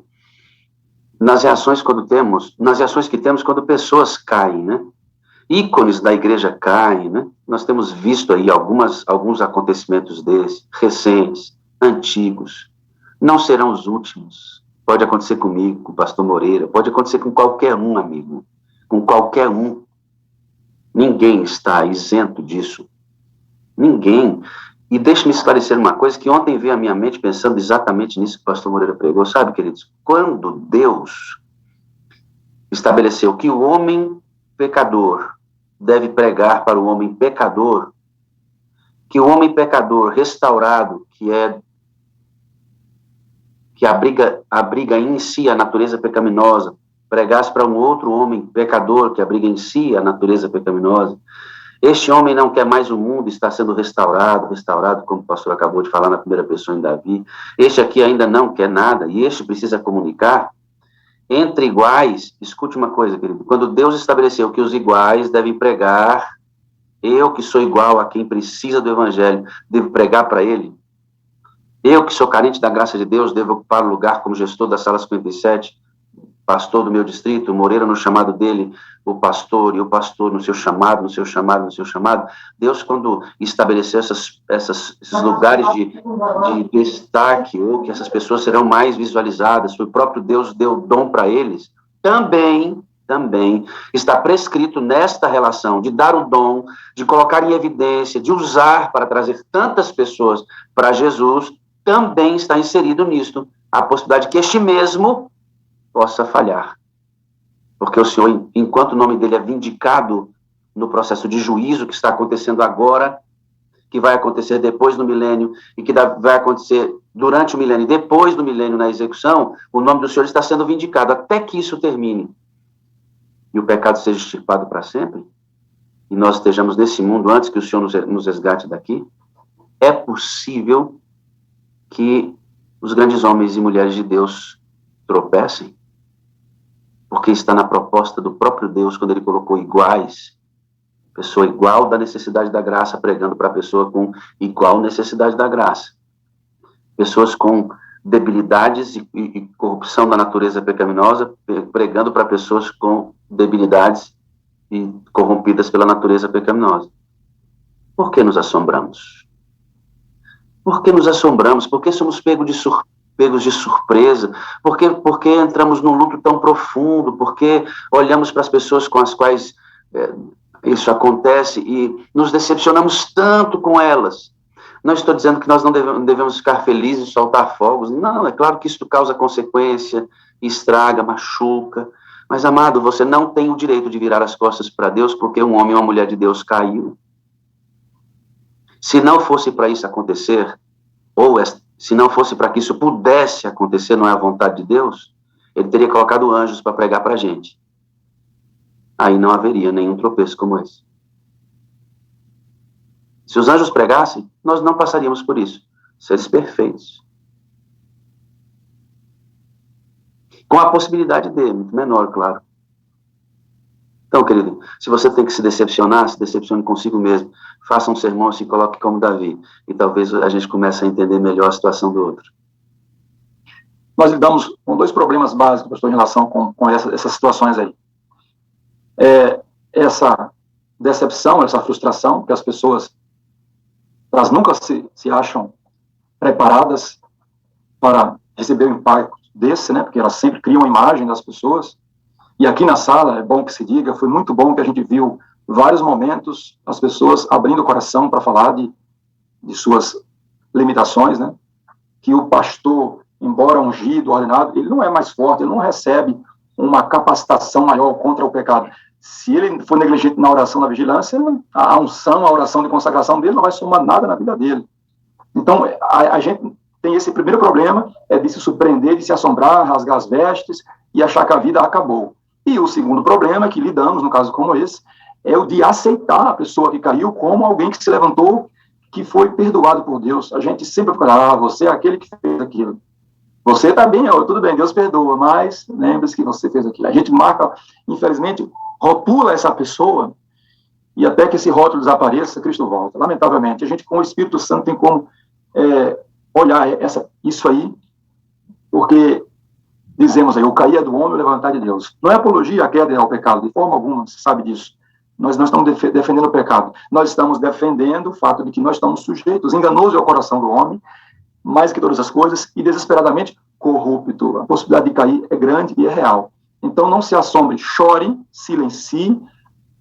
nas reações que temos quando pessoas caem, né? Ícones da igreja caem, né? Nós temos visto aí alguns acontecimentos desses, recentes, antigos. Não serão os últimos. Pode acontecer comigo, com o pastor Moreira, pode acontecer com qualquer um, amigo, com qualquer um. Ninguém está isento disso. Ninguém. E deixe-me esclarecer uma coisa que ontem veio à minha mente pensando exatamente nisso que o pastor Moreira pregou. Sabe, queridos, quando Deus estabeleceu que o homem pecador deve pregar para o homem pecador, que o homem pecador restaurado, que abriga em si a natureza pecaminosa, pregasse para um outro homem pecador que abriga em si a natureza pecaminosa. Este homem não quer mais o mundo, está sendo restaurado, como o pastor acabou de falar na primeira pessoa em Davi. Este aqui ainda não quer nada, e este precisa comunicar. Entre iguais, escute uma coisa, querido, quando Deus estabeleceu que os iguais devem pregar, eu que sou igual a quem precisa do evangelho, devo pregar para ele. Eu que sou carente da graça de Deus, devo ocupar o lugar como gestor da sala 57, pastor do meu distrito, Moreira no chamado dele, o pastor, e o pastor no seu chamado. Deus, quando estabeleceu esses lugares de destaque, ou que essas pessoas serão mais visualizadas, o próprio Deus deu dom para eles, também está prescrito nesta relação de dar o dom, de colocar em evidência, de usar para trazer tantas pessoas para Jesus, também está inserido nisto a possibilidade que este mesmo possa falhar. Porque o Senhor, enquanto o nome dele é vindicado no processo de juízo que está acontecendo agora, que vai acontecer depois do milênio, e que vai acontecer durante o milênio e depois do milênio na execução, o nome do Senhor está sendo vindicado até que isso termine. E o pecado seja extirpado para sempre, e nós estejamos nesse mundo antes que o Senhor nos resgate daqui, é possível que os grandes homens e mulheres de Deus tropecem, porque está na proposta do próprio Deus, quando ele colocou iguais, pessoa igual da necessidade da graça, pregando para a pessoa com igual necessidade da graça. Pessoas com debilidades e corrupção da natureza pecaminosa, pregando para pessoas com debilidades e corrompidas pela natureza pecaminosa. Por que nos assombramos? Por que nos assombramos? Por que somos pegos de surpresa? Por que entramos num luto tão profundo? Por que olhamos para as pessoas com as quais isso acontece e nos decepcionamos tanto com elas? Não estou dizendo que nós não devemos ficar felizes e soltar fogos. Não, é claro que isso causa consequência, estraga, machuca. Mas, amado, você não tem o direito de virar as costas para Deus porque um homem ou uma mulher de Deus caiu. Se não fosse para isso acontecer, ou se não fosse para que isso pudesse acontecer, não é a vontade de Deus, ele teria colocado anjos para pregar para a gente. Aí não haveria nenhum tropeço como esse. Se os anjos pregassem, nós não passaríamos por isso. Seres perfeitos. Com a possibilidade dele, muito menor, claro. Então, querido, se você tem que se decepcionar, se decepcione consigo mesmo. Faça um sermão, se coloque como Davi. E talvez a gente comece a entender melhor a situação do outro. Nós lidamos com dois problemas básicos, pastor, em relação com essas situações aí. Essa decepção, essa frustração, que as pessoas elas nunca se acham preparadas para receber o impacto desse, né? Porque elas sempre criam uma imagem das pessoas. E aqui na sala, é bom que se diga, foi muito bom que a gente viu vários momentos as pessoas abrindo o coração para falar de suas limitações, né? Que o pastor, embora ungido, ordenado, ele não é mais forte, ele não recebe uma capacitação maior contra o pecado. Se ele for negligente na oração, na vigilância, a unção, a oração de consagração dele não vai somar nada na vida dele. Então, a gente tem esse primeiro problema, é de se surpreender, de se assombrar, rasgar as vestes e achar que a vida acabou. E o segundo problema que lidamos, no caso como esse, é o de aceitar a pessoa que caiu como alguém que se levantou, que foi perdoado por Deus. A gente sempre fala, você é aquele que fez aquilo. Você está bem, tudo bem, Deus perdoa, mas lembre-se que você fez aquilo. A gente marca, infelizmente, rotula essa pessoa E até que esse rótulo desapareça, Cristo volta. Lamentavelmente, a gente com o Espírito Santo tem como olhar isso aí, porque dizemos aí, o cair é do homem, o levantar é de Deus. Não é apologia à queda e ao pecado, de forma alguma, você sabe disso. Nós não estamos defendendo o pecado. Nós estamos defendendo o fato de que nós estamos sujeitos, enganoso é o coração do homem, mais que todas as coisas, e desesperadamente corrupto. A possibilidade de cair é grande e é real. Então não se assombre, chore, silencie,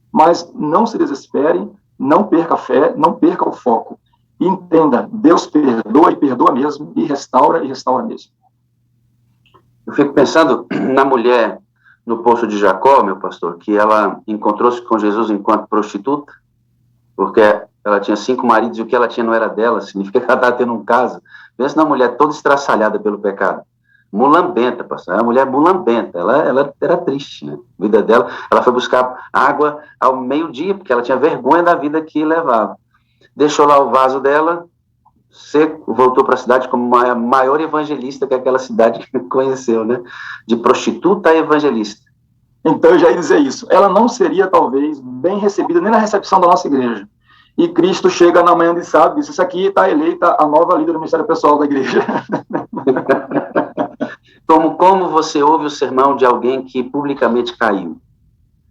mas não se desespere, não perca a fé, não perca o foco. E entenda, Deus perdoa e perdoa mesmo, e restaura mesmo. Eu fico pensando na mulher no Poço de Jacó, meu pastor, que ela encontrou-se com Jesus enquanto prostituta, porque ela tinha 5 maridos e o que ela tinha não era dela, significa que ela estava tendo um caso. Pensa na mulher toda estraçalhada pelo pecado. Mulambenta, pastor, é uma mulher mulambenta, ela era triste, né? A vida dela, ela foi buscar água ao meio-dia, porque ela tinha vergonha da vida que levava. Deixou lá o vaso dela, seco, voltou para a cidade como a maior evangelista que aquela cidade conheceu, né? De prostituta a evangelista. Então, eu já ia dizer isso. Ela não seria, talvez, bem recebida nem na recepção da nossa igreja. E Cristo chega na manhã de sábado e diz, isso aqui está eleita a nova líder do ministério pessoal da igreja. Como você ouve o sermão de alguém que publicamente caiu?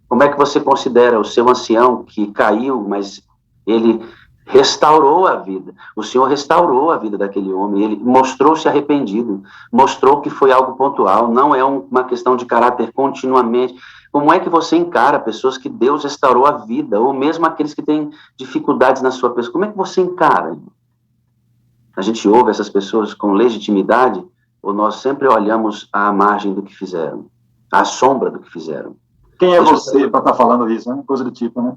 Como é que você considera o seu ancião que caiu, mas ele restaurou a vida? O Senhor restaurou a vida daquele homem, ele mostrou-se arrependido, mostrou que foi algo pontual, não é uma questão de caráter continuamente. Como é que você encara pessoas que Deus restaurou a vida, ou mesmo aqueles que têm dificuldades na sua pessoa? Como é que você encara? A gente ouve essas pessoas com legitimidade, ou nós sempre olhamos à margem do que fizeram, à sombra do que fizeram? Quem é você para estar falando isso, né? Coisa do tipo, né?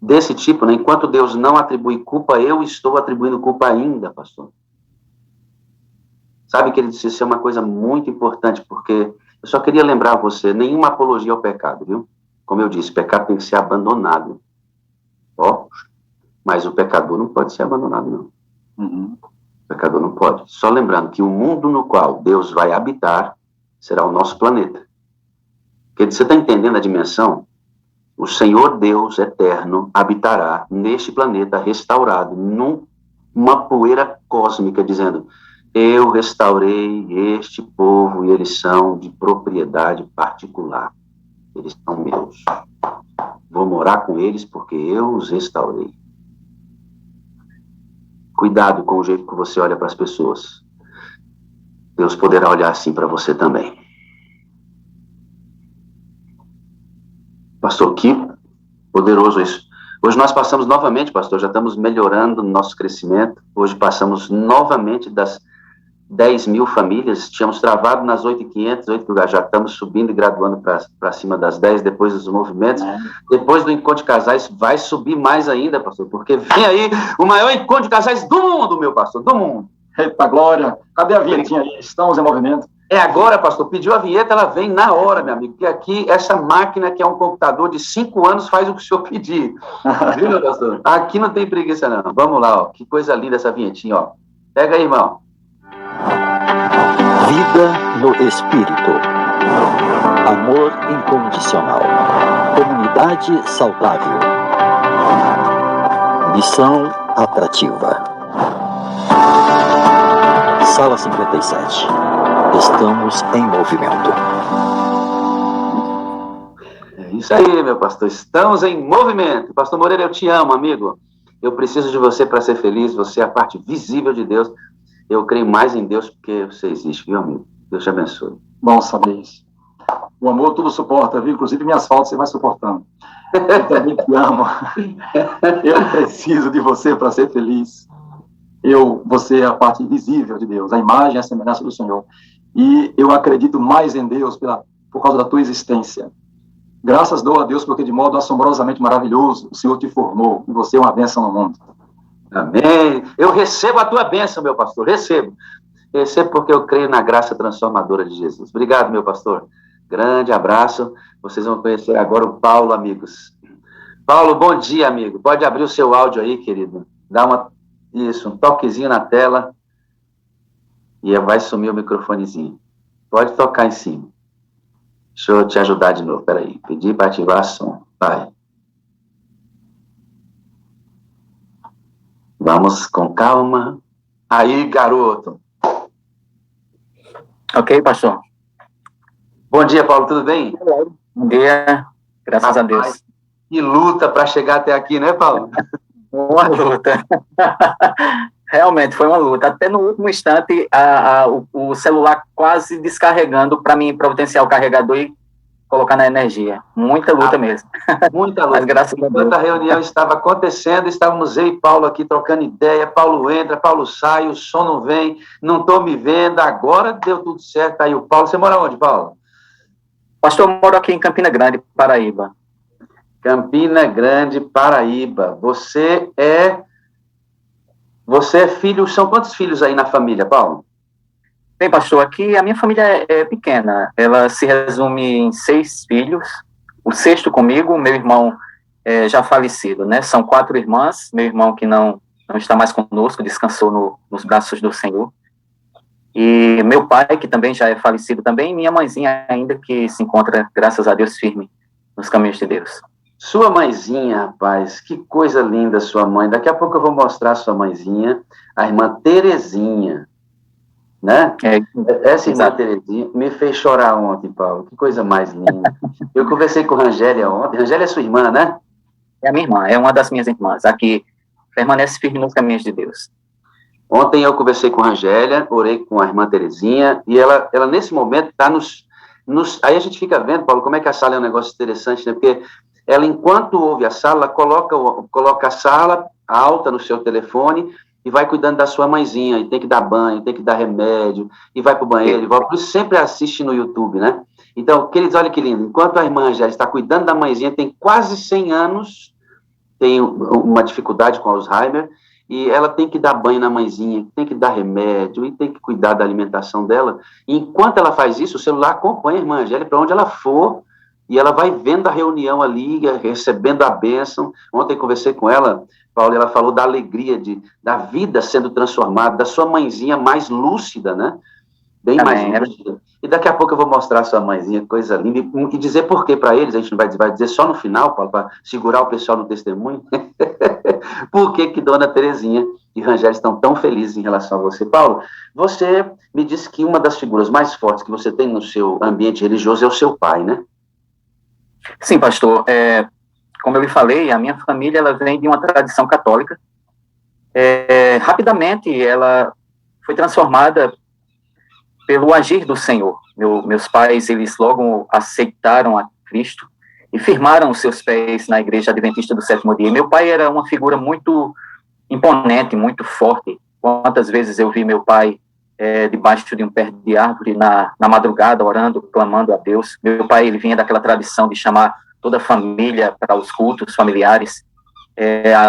Desse tipo, né? Enquanto Deus não atribui culpa, eu estou atribuindo culpa ainda, pastor. Sabe, querido, isso é uma coisa muito importante, porque eu só queria lembrar você, nenhuma apologia ao pecado, viu? Como eu disse, o pecado tem que ser abandonado. Ó, mas o pecador não pode ser abandonado, não. Uhum. O pecador não pode. Só lembrando que o mundo no qual Deus vai habitar será o nosso planeta. Porque você está entendendo a dimensão? O Senhor Deus eterno habitará neste planeta restaurado, numa poeira cósmica, dizendo, eu restaurei este povo e eles são de propriedade particular. Eles são meus. Vou morar com eles porque eu os restaurei. Cuidado com o jeito que você olha para as pessoas. Deus poderá olhar assim para você também. Pastor, que poderoso isso. Hoje nós passamos novamente, pastor, já estamos melhorando no nosso crescimento. Hoje passamos novamente das 10 mil famílias. Tínhamos travado nas 8.500, já estamos subindo e graduando para cima das 10, depois dos movimentos. Depois do encontro de casais, vai subir mais ainda, pastor, porque vem aí o maior encontro de casais do mundo, meu pastor, do mundo. Eita glória! Cadê a vinhetinha aí? Estamos em movimento. É agora, pastor. Pediu a vinheta, ela vem na hora, meu amigo. Porque aqui, essa máquina que é um computador de 5 anos faz o que o senhor pedir. Viu, meu pastor? Aqui não tem preguiça, não. Vamos lá, ó. Que coisa linda essa vinhetinha, ó. Pega aí, irmão. Vida no Espírito. Amor incondicional. Comunidade saudável. Missão atrativa. Sala 57. Estamos em movimento. É isso aí, meu pastor. Estamos em movimento. Pastor Moreira, eu te amo, amigo. Eu preciso de você para ser feliz. Você é a parte visível de Deus. Eu creio mais em Deus porque você existe, viu, amigo? Deus te abençoe. Bom saber isso. O amor tudo suporta, viu? Inclusive minhas faltas você vai suportando. Eu também te amo. Eu preciso de você para ser feliz. Você é a parte visível de Deus, a imagem e a semelhança do Senhor. E eu acredito mais em Deus por causa da tua existência. Graças dou a Deus porque de modo assombrosamente maravilhoso o Senhor te formou e você é uma bênção no mundo. Amém. Eu recebo a tua bênção, meu pastor. Recebo. Recebo porque eu creio na graça transformadora de Jesus. Obrigado, meu pastor. Grande abraço. Vocês vão conhecer agora o Paulo, amigos. Paulo, bom dia, amigo. Pode abrir o seu áudio aí, querido. Dá um toquezinho na tela. E vai sumir o microfonezinho. Pode tocar em cima. Deixa eu te ajudar de novo. Peraí. Pedir para ativar som. Vai. Vamos com calma. Aí, garoto. Ok, pastor. Bom dia, Paulo, tudo bem? Bom dia, graças a Deus. Que luta para chegar até aqui, né, Paulo? Uma luta. Realmente foi uma luta. Até no último instante, o celular quase descarregando para mim providenciar o carregador e colocar na energia. Muita luta mesmo. Muita luta. Mas graças a Deus. Enquanto a reunião estava acontecendo, estávamos eu e Paulo aqui trocando ideia. Paulo entra, Paulo sai, o som não vem, não estou me vendo. Agora deu tudo certo. Aí o Paulo, você mora onde, Paulo? Pastor, eu moro aqui em Campina Grande, Paraíba. Campina Grande, Paraíba. Você é filho, são quantos filhos aí na família, Paulo? Bem, pastor, aqui a minha família é pequena. Ela se resume em 6 filhos. O 6º comigo, meu irmão já falecido, né? São 4 irmãs. Meu irmão que não está mais conosco, descansou nos braços do Senhor. E meu pai, que também já é falecido também, e minha mãezinha ainda que se encontra, graças a Deus, firme nos caminhos de Deus. Sua mãezinha, rapaz, que coisa linda sua mãe. Daqui a pouco eu vou mostrar a sua mãezinha, a irmã Terezinha, né? Essa irmã Terezinha me fez chorar ontem, Paulo. Que coisa mais linda. Eu conversei com a Rangélia ontem. Rangélia é sua irmã, né? É a minha irmã, é uma das minhas irmãs, a que permanece firme nos caminhos de Deus. Ontem eu conversei com a Rangélia, orei com a irmã Terezinha, e ela nesse momento está aí a gente fica vendo, Paulo, como é que a sala é um negócio interessante, né? Porque ela, enquanto ouve a sala, coloca a sala alta no seu telefone e vai cuidando da sua mãezinha, e tem que dar banho, tem que dar remédio, e vai para o banheiro, e volta, por isso sempre assiste no YouTube, né? Então, queridos, olha que lindo, enquanto a irmã já está cuidando da mãezinha, tem quase 100 anos, tem uma dificuldade com Alzheimer, e ela tem que dar banho na mãezinha, tem que dar remédio, e tem que cuidar da alimentação dela. E enquanto ela faz isso, o celular acompanha a irmã Angélia para onde ela for, e ela vai vendo a reunião ali, recebendo a bênção. Ontem conversei com ela, Paulo, e ela falou da alegria da vida sendo transformada, da sua mãezinha mais lúcida, né? Bem mais lúcida. E daqui a pouco eu vou mostrar a sua mãezinha, coisa linda, e dizer por que para eles, a gente vai dizer só no final, Paulo, para segurar o pessoal no testemunho, por que Dona Terezinha e Rangélia estão tão felizes em relação a você. Paulo, você me disse que uma das figuras mais fortes que você tem no seu ambiente religioso é o seu pai, né? Sim, pastor. Como eu lhe falei, a minha família ela vem de uma tradição católica. Rapidamente, ela foi transformada pelo agir do Senhor. Meus pais, eles logo aceitaram a Cristo e firmaram os seus pés na Igreja Adventista do Sétimo Dia. Meu pai era uma figura muito imponente, muito forte. Quantas vezes eu vi meu pai debaixo de um pé de árvore na madrugada, orando, clamando a Deus. Meu pai, ele vinha daquela tradição de chamar toda a família para os cultos familiares,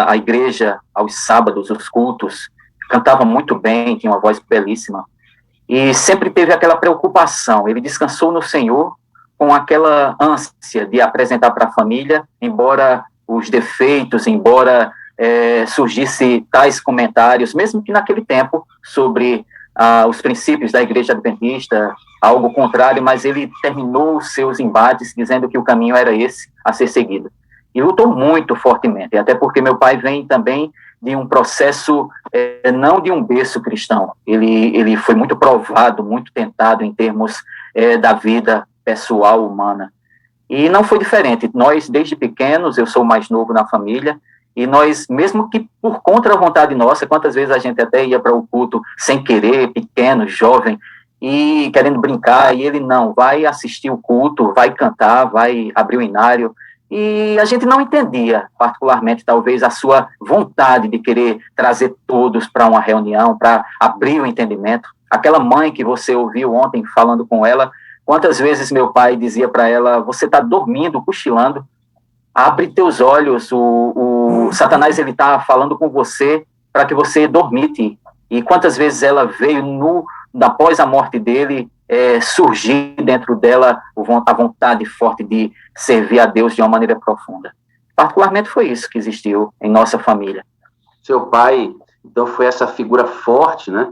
a igreja, aos sábados, os cultos, cantava muito bem, tinha uma voz belíssima, e sempre teve aquela preocupação. Ele descansou no Senhor com aquela ânsia de apresentar para a família, embora os defeitos, embora surgisse tais comentários, mesmo que naquele tempo, sobre os princípios da Igreja Adventista, algo contrário, mas ele terminou os seus embates dizendo que o caminho era esse a ser seguido. E lutou muito fortemente, até porque meu pai vem também de um processo, não de um berço cristão. Ele foi muito provado, muito tentado em termos da vida pessoal humana. E não foi diferente. Nós, desde pequenos, eu sou o mais novo na família, e nós, mesmo que por contra a vontade nossa, quantas vezes a gente até ia para o culto sem querer, pequeno, jovem, e querendo brincar, e ele não, vai assistir o culto, vai cantar, vai abrir o inário, e a gente não entendia, particularmente, talvez, a sua vontade de querer trazer todos para uma reunião, para abrir o entendimento. Aquela mãe que você ouviu ontem falando com ela, quantas vezes meu pai dizia para ela, você está dormindo, cochilando, abre teus olhos, o Satanás ele está falando com você para que você dormite. E quantas vezes ela veio, após a morte dele, surgir dentro dela a vontade forte de servir a Deus de uma maneira profunda. Particularmente foi isso que existiu em nossa família. Seu pai, então, foi essa figura forte, né?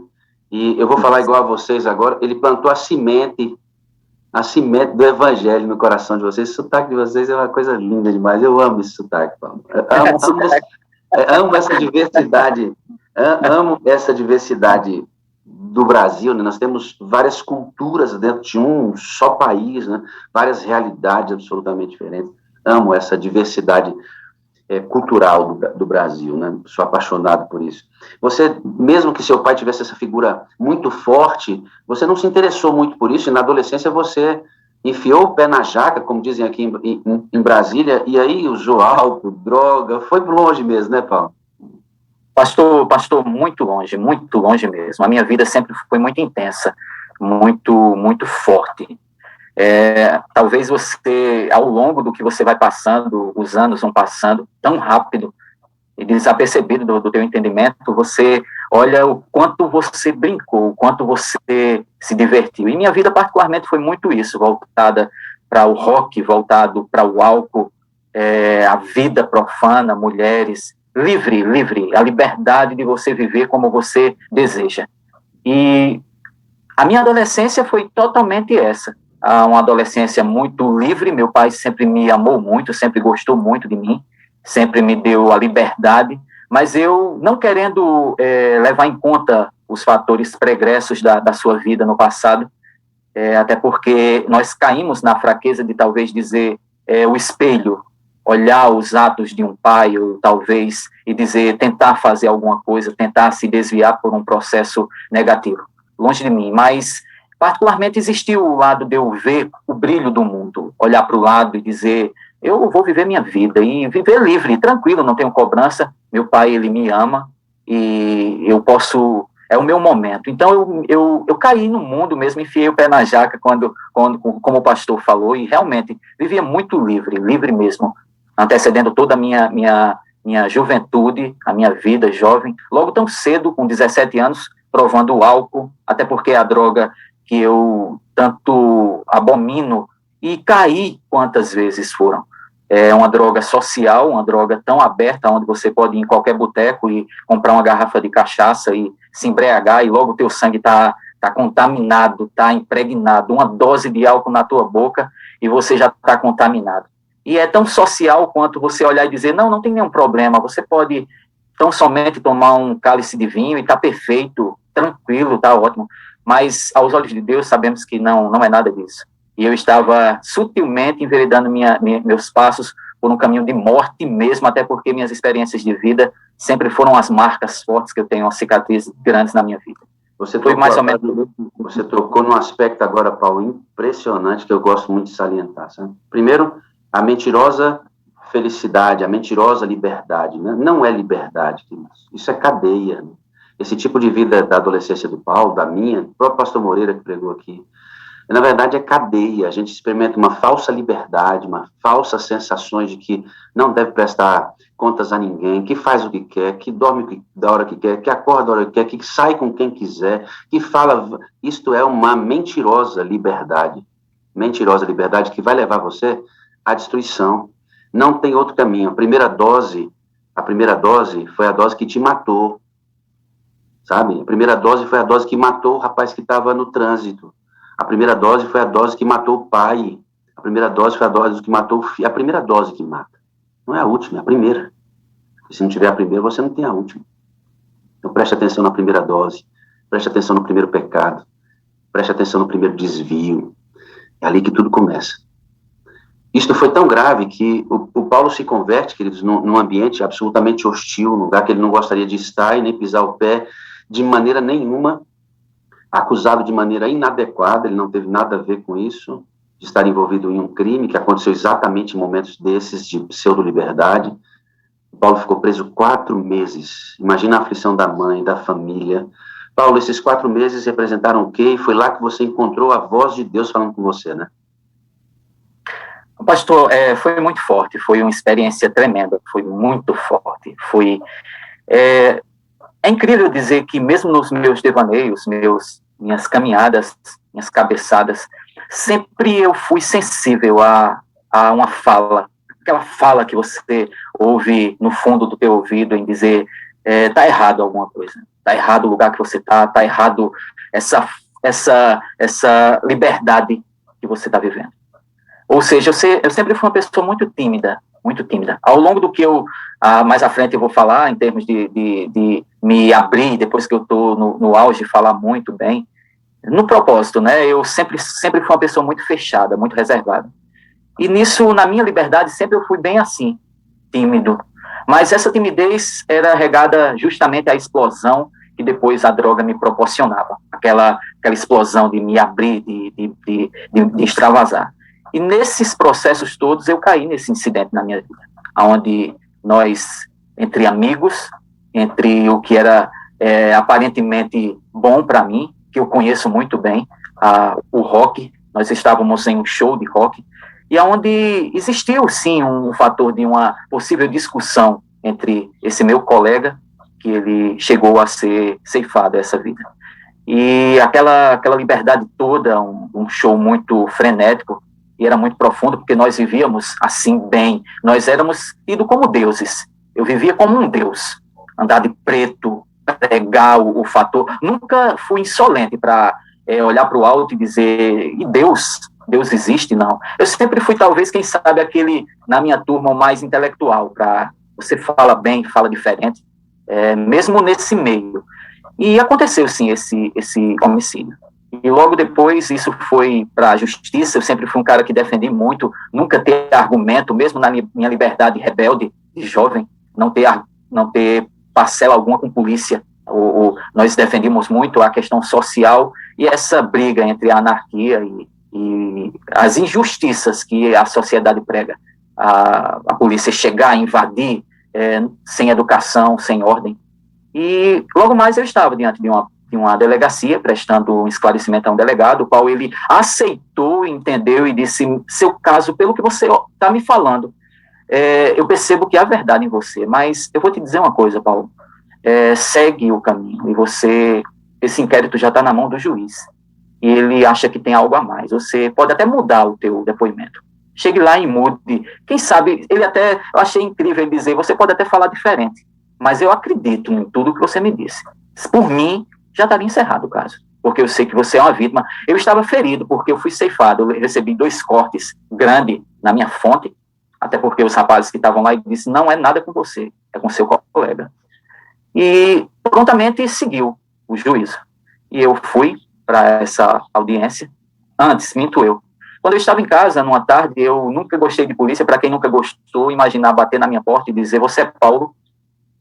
E eu vou falar igual a vocês agora, ele plantou a semente do evangelho no coração de vocês. O sotaque de vocês é uma coisa linda demais. Eu amo esse sotaque, Paulo. Amo essa diversidade Amo essa diversidade do Brasil, né? Nós temos várias culturas dentro de um só país, né? Várias realidades absolutamente diferentes. Amo essa diversidade cultural do Brasil, né? Sou apaixonado por isso. Você, mesmo que seu pai tivesse essa figura muito forte, você não se interessou muito por isso, e na adolescência você enfiou o pé na jaca, como dizem aqui em Brasília, e aí usou álcool, droga, foi longe mesmo, né, Paulo? Pastor, muito longe mesmo. A minha vida sempre foi muito intensa, muito forte. Talvez você, ao longo do que você vai passando, os anos vão passando tão rápido e desapercebido do teu entendimento, você olha o quanto você brincou, o quanto você se divertiu. E minha vida particularmente foi muito isso, voltada para o rock, voltado para o álcool, a vida profana, mulheres, livre, a liberdade de você viver como você deseja. E a minha adolescência foi totalmente essa, uma adolescência muito livre. Meu pai sempre me amou muito, sempre gostou muito de mim, sempre me deu a liberdade, mas eu, não querendo levar em conta os fatores pregressos da sua vida no passado, até porque nós caímos na fraqueza de talvez dizer o espelho, olhar os atos de um pai, ou talvez, e dizer, tentar fazer alguma coisa, tentar se desviar por um processo negativo. Longe de mim, mas particularmente existiu o lado de eu ver o brilho do mundo, olhar para o lado e dizer, eu vou viver minha vida, e viver livre, tranquilo, não tenho cobrança, meu pai, ele me ama, e eu posso, é o meu momento. Então eu caí no mundo mesmo, enfiei o pé na jaca, quando como o pastor falou, e realmente vivia muito livre mesmo, antecedendo toda a minha juventude, a minha vida jovem, logo tão cedo, com 17 anos, provando o álcool, até porque é a droga que eu tanto abomino, e caí quantas vezes foram. É uma droga social, uma droga tão aberta, onde você pode ir em qualquer boteco e comprar uma garrafa de cachaça e se embriagar, e logo o teu sangue está contaminado, está impregnado, uma dose de álcool na tua boca, e você já está contaminado. E é tão social quanto você olhar e dizer, não tem nenhum problema, você pode tão somente tomar um cálice de vinho e está perfeito, tranquilo, está ótimo. Mas, aos olhos de Deus, sabemos que não é nada disso. E eu estava sutilmente enveredando meus passos por um caminho de morte mesmo, até porque minhas experiências de vida sempre foram as marcas fortes que eu tenho, as cicatrizes grandes na minha vida. Você tocou num aspecto agora, Paulo, impressionante, que eu gosto muito de salientar, sabe? Primeiro, a mentirosa felicidade, a mentirosa liberdade, né? Não é liberdade, isso é cadeia, né? Esse tipo de vida da adolescência do Paulo, da minha, o próprio pastor Moreira que pregou aqui, na verdade é cadeia. A gente experimenta uma falsa liberdade, uma falsa sensação de que não deve prestar contas a ninguém, que faz o que quer, que dorme da hora que quer, que acorda da hora que quer, que sai com quem quiser, que fala. Isto é uma mentirosa liberdade que vai levar você à destruição. Não tem outro caminho. A primeira dose foi a dose que te matou, sabe? A primeira dose foi a dose que matou o rapaz que estava no trânsito. A primeira dose foi a dose que matou o pai. A primeira dose foi a dose que matou o filho. A primeira dose que mata. Não é a última, é a primeira. E se não tiver a primeira, você não tem a última. Então preste atenção na primeira dose. Preste atenção no primeiro pecado. Preste atenção no primeiro desvio. É ali que tudo começa. Isto foi tão grave que o Paulo se converte, queridos, num ambiente absolutamente hostil, num lugar que ele não gostaria de estar e nem pisar o pé de maneira nenhuma, acusado de maneira inadequada. Ele não teve nada a ver com isso, de estar envolvido em um crime que aconteceu exatamente em momentos desses de pseudo-liberdade. Paulo ficou preso 4 meses. Imagina a aflição da mãe, da família. Paulo, esses 4 meses representaram o quê? E foi lá que você encontrou a voz de Deus falando com você, né? Pastor, foi muito forte, foi uma experiência tremenda, foi muito forte. É incrível dizer que mesmo nos meus devaneios, minhas caminhadas, minhas cabeçadas, sempre eu fui sensível a uma fala, aquela fala que você ouve no fundo do teu ouvido em dizer, tá errado alguma coisa, tá errado o lugar que você tá errado essa liberdade que você está vivendo. Ou seja, eu sempre fui uma pessoa muito tímida, muito tímida. Ao longo do que mais à frente eu vou falar, em termos de me abrir, depois que eu estou no auge, falar muito bem, no propósito, né, eu sempre fui uma pessoa muito fechada, muito reservada. E nisso, na minha liberdade, sempre eu fui bem assim, tímido. Mas essa timidez era regada justamente à explosão que depois a droga me proporcionava, aquela explosão de me abrir, de extravasar. E nesses processos todos eu caí nesse incidente na minha vida, onde nós, entre amigos, entre o que era aparentemente bom para mim, que eu conheço muito bem, o rock, nós estávamos em um show de rock, e onde existiu, sim, um fator de uma possível discussão entre esse meu colega, que ele chegou a ser ceifado essa vida. E aquela liberdade toda, um show muito frenético, e era muito profundo, porque nós vivíamos assim bem, nós éramos tidos como deuses, eu vivia como um deus, andar de preto, pregar o fator, nunca fui insolente para olhar para o alto e dizer, e Deus existe, não. Eu sempre fui, talvez, quem sabe, aquele, na minha turma, o mais intelectual, para você fala bem, fala diferente, mesmo nesse meio. E aconteceu, sim, esse homicídio. E logo depois, isso foi para a justiça. Eu sempre fui um cara que defendi muito, nunca ter argumento, mesmo na minha liberdade rebelde, de jovem, não ter parcela alguma com polícia. Nós defendimos muito a questão social e essa briga entre a anarquia e as injustiças que a sociedade prega. A polícia chegar, invadir, sem educação, sem ordem. E logo mais eu estava diante de uma delegacia, prestando um esclarecimento a um delegado, o qual ele aceitou, entendeu e disse, seu caso, pelo que você está me falando, eu percebo que há verdade em você, mas eu vou te dizer uma coisa, Paulo, segue o caminho, e esse inquérito já está na mão do juiz, e ele acha que tem algo a mais, você pode até mudar o teu depoimento, chegue lá e mude, quem sabe, eu achei incrível ele dizer, você pode até falar diferente, mas eu acredito em tudo que você me disse, por mim, já estaria encerrado o caso, porque eu sei que você é uma vítima, eu estava ferido, porque eu fui ceifado, eu recebi 2 cortes grandes na minha fonte, até porque os rapazes que estavam lá disseram, não é nada com você, é com seu colega. E prontamente seguiu o juízo. E eu fui para essa audiência. Antes, minto eu. Quando eu estava em casa, numa tarde, eu nunca gostei de polícia. Para quem nunca gostou, imaginar bater na minha porta e dizer, você é Paulo?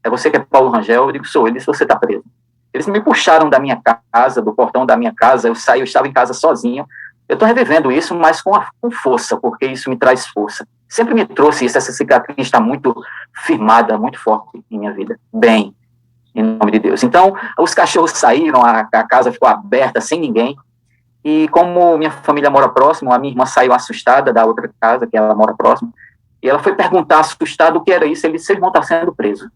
É você que é Paulo Rangel? Eu digo, sou. Ele disse, você está preso. Eles me puxaram da minha casa, do portão da minha casa. Eu estava em casa sozinho. Eu estou revivendo isso, mas com força, porque isso me traz força. Sempre me trouxe isso. Essa cicatriz está muito firmada, muito forte em minha vida. Bem, em nome de Deus. Então, os cachorros saíram, a casa ficou aberta, sem ninguém, e como minha família mora próximo, a minha irmã saiu assustada da outra casa, que ela mora próximo, e ela foi perguntar, assustada, o que era isso. Ele disse, vocês vão estar sendo presos.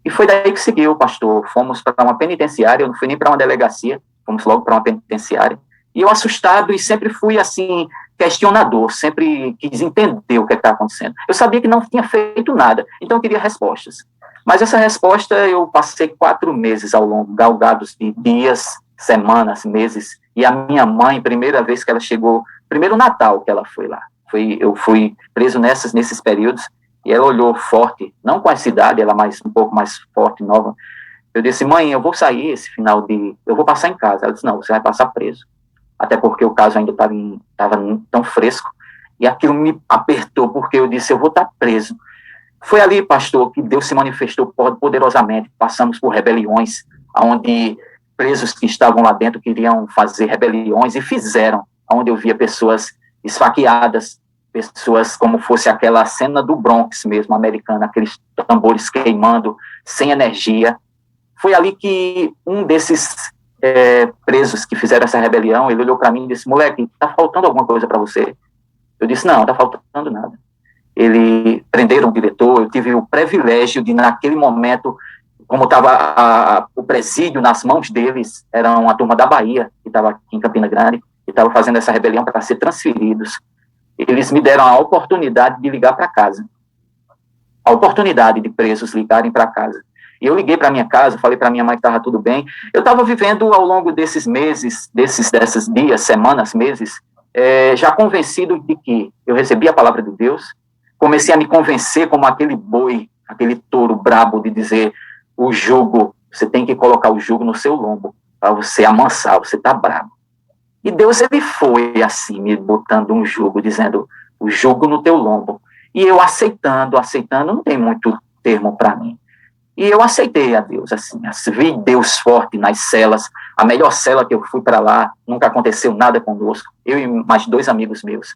E foi daí que seguiu, pastor. Fomos para uma penitenciária, eu não fui nem para uma delegacia, fomos logo para uma penitenciária, e eu assustado, e sempre fui, assim, questionador, sempre quis entender o que está acontecendo. Eu sabia que não tinha feito nada, então eu queria respostas. Mas essa resposta eu passei 4 meses ao longo, galgados de dias, semanas, meses, e a minha mãe, primeira vez que ela chegou, primeiro Natal que ela foi lá, eu fui preso nesses períodos, e ela olhou forte, não com essa idade, ela um pouco mais forte, nova. Eu disse, mãe, eu vou sair eu vou passar em casa. Ela disse, não, você vai passar preso. Até porque o caso ainda estava tão fresco, e aquilo me apertou, porque eu disse, eu vou estar preso. Foi ali, pastor, que Deus se manifestou poderosamente. Passamos por rebeliões, onde presos que estavam lá dentro queriam fazer rebeliões, e fizeram, onde eu via pessoas esfaqueadas, pessoas como fosse aquela cena do Bronx mesmo, americana, aqueles tambores queimando, sem energia. Foi ali que um desses presos que fizeram essa rebelião, ele olhou para mim e disse, moleque, está faltando alguma coisa para você? Eu disse, não, está faltando nada. Prenderam o diretor, eu tive o privilégio de, naquele momento, como estava o presídio nas mãos deles, era uma turma da Bahia, que estava aqui em Campina Grande, e estava fazendo essa rebelião para ser transferidos. Eles me deram a oportunidade de ligar para casa. A oportunidade de presos ligarem para casa. E eu liguei para minha casa, falei para minha mãe que estava tudo bem. Eu estava vivendo ao longo desses meses, desses dias, semanas, meses, já convencido de que eu recebi a palavra de Deus, comecei a me convencer como aquele boi, aquele touro brabo de dizer, o jugo, você tem que colocar o jugo no seu lombo, para você amansar, você está brabo. E Deus, ele foi assim, me botando um jugo, dizendo, o jugo no teu lombo. E eu aceitando, não tem muito termo para mim. E eu aceitei a Deus, assim, vi Deus forte nas celas, a melhor cela que eu fui para lá, nunca aconteceu nada conosco, eu e mais 2 amigos meus.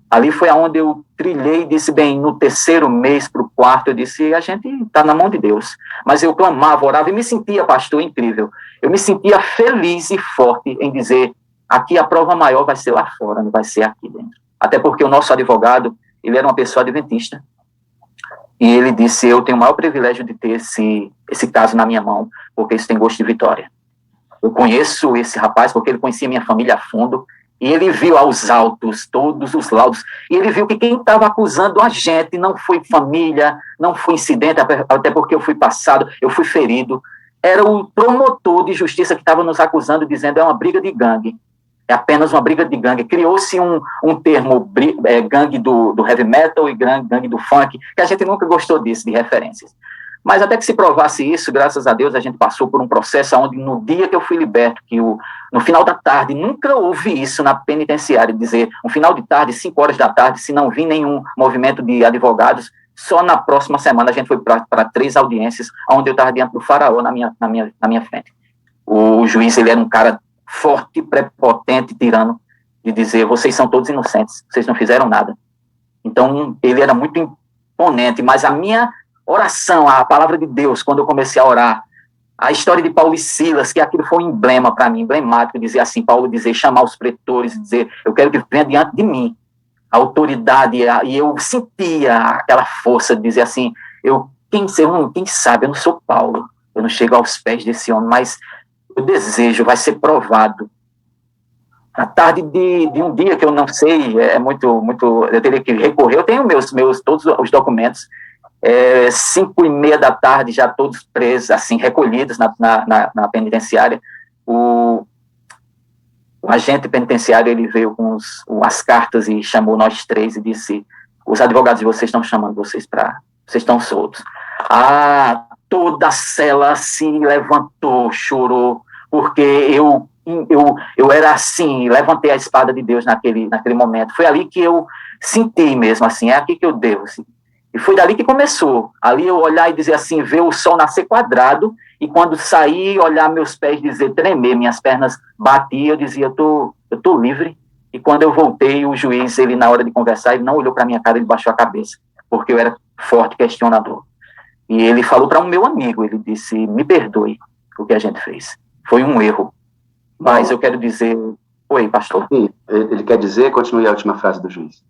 Ali foi aonde eu trilhei, disse, bem, no 3º mês para o 4º, eu disse, a gente está na mão de Deus. Mas eu clamava, orava e me sentia, pastor, incrível. Eu me sentia feliz e forte em dizer, aqui a prova maior vai ser lá fora, não vai ser aqui dentro. Até porque o nosso advogado, ele era uma pessoa adventista. E ele disse, eu tenho o maior privilégio de ter esse caso na minha mão, porque isso tem gosto de vitória. Eu conheço esse rapaz porque ele conhecia minha família a fundo, e ele viu aos autos todos os laudos, e ele viu que quem estava acusando a gente não foi família, não foi incidente, até porque eu fui passado, eu fui ferido, era o promotor de justiça que estava nos acusando, dizendo, é uma briga de gangue, é apenas uma briga de gangue. Criou-se um termo, gangue do heavy metal e gangue do funk, que a gente nunca gostou disso, de referências. Mas até que se provasse isso, graças a Deus, a gente passou por um processo onde, no dia que eu fui liberto, no final da tarde, nunca houve isso na penitenciária, dizer, no final de tarde, 5 horas da tarde, se não vir nenhum movimento de advogados, só na próxima semana a gente foi para 3 audiências, onde eu estava diante do faraó na minha frente. O juiz, ele era um cara forte, prepotente, tirano, de dizer, vocês são todos inocentes, vocês não fizeram nada. Então, ele era muito imponente, mas a minha oração, a palavra de Deus, quando eu comecei a orar, a história de Paulo e Silas, que aquilo foi um emblema para mim, emblemático, dizer assim, Paulo dizer, chamar os pretores, dizer, eu quero que venha diante de mim, a autoridade, e eu sentia aquela força de dizer assim, quem sabe, eu não sou Paulo, eu não chego aos pés desse homem, mas o desejo vai ser provado. À tarde de um dia que eu não sei, é muito, eu teria que recorrer, eu tenho todos os documentos, 5:30 da tarde, já todos presos, assim, recolhidos na penitenciária. O agente penitenciário, ele veio com as cartas e chamou nós 3 e disse, os advogados de vocês estão chamando vocês vocês estão soltos. Toda a cela assim levantou, chorou, porque eu era assim, levantei a espada de Deus naquele momento. Foi ali que eu senti mesmo, assim, é aqui que eu devo, assim. E foi dali que começou. Ali eu olhar e dizer assim, ver o sol nascer quadrado, e quando sair, olhar meus pés, dizer, tremer, minhas pernas batiam, eu dizia, eu tô livre. E quando eu voltei, o juiz, ele na hora de conversar, ele não olhou para minha cara, ele baixou a cabeça, porque eu era forte questionador. E ele falou para um meu amigo, ele disse, me perdoe o que a gente fez. Foi um erro. Mas eu quero dizer... Oi, pastor. Sim, ele quer dizer, continue a última frase do juiz.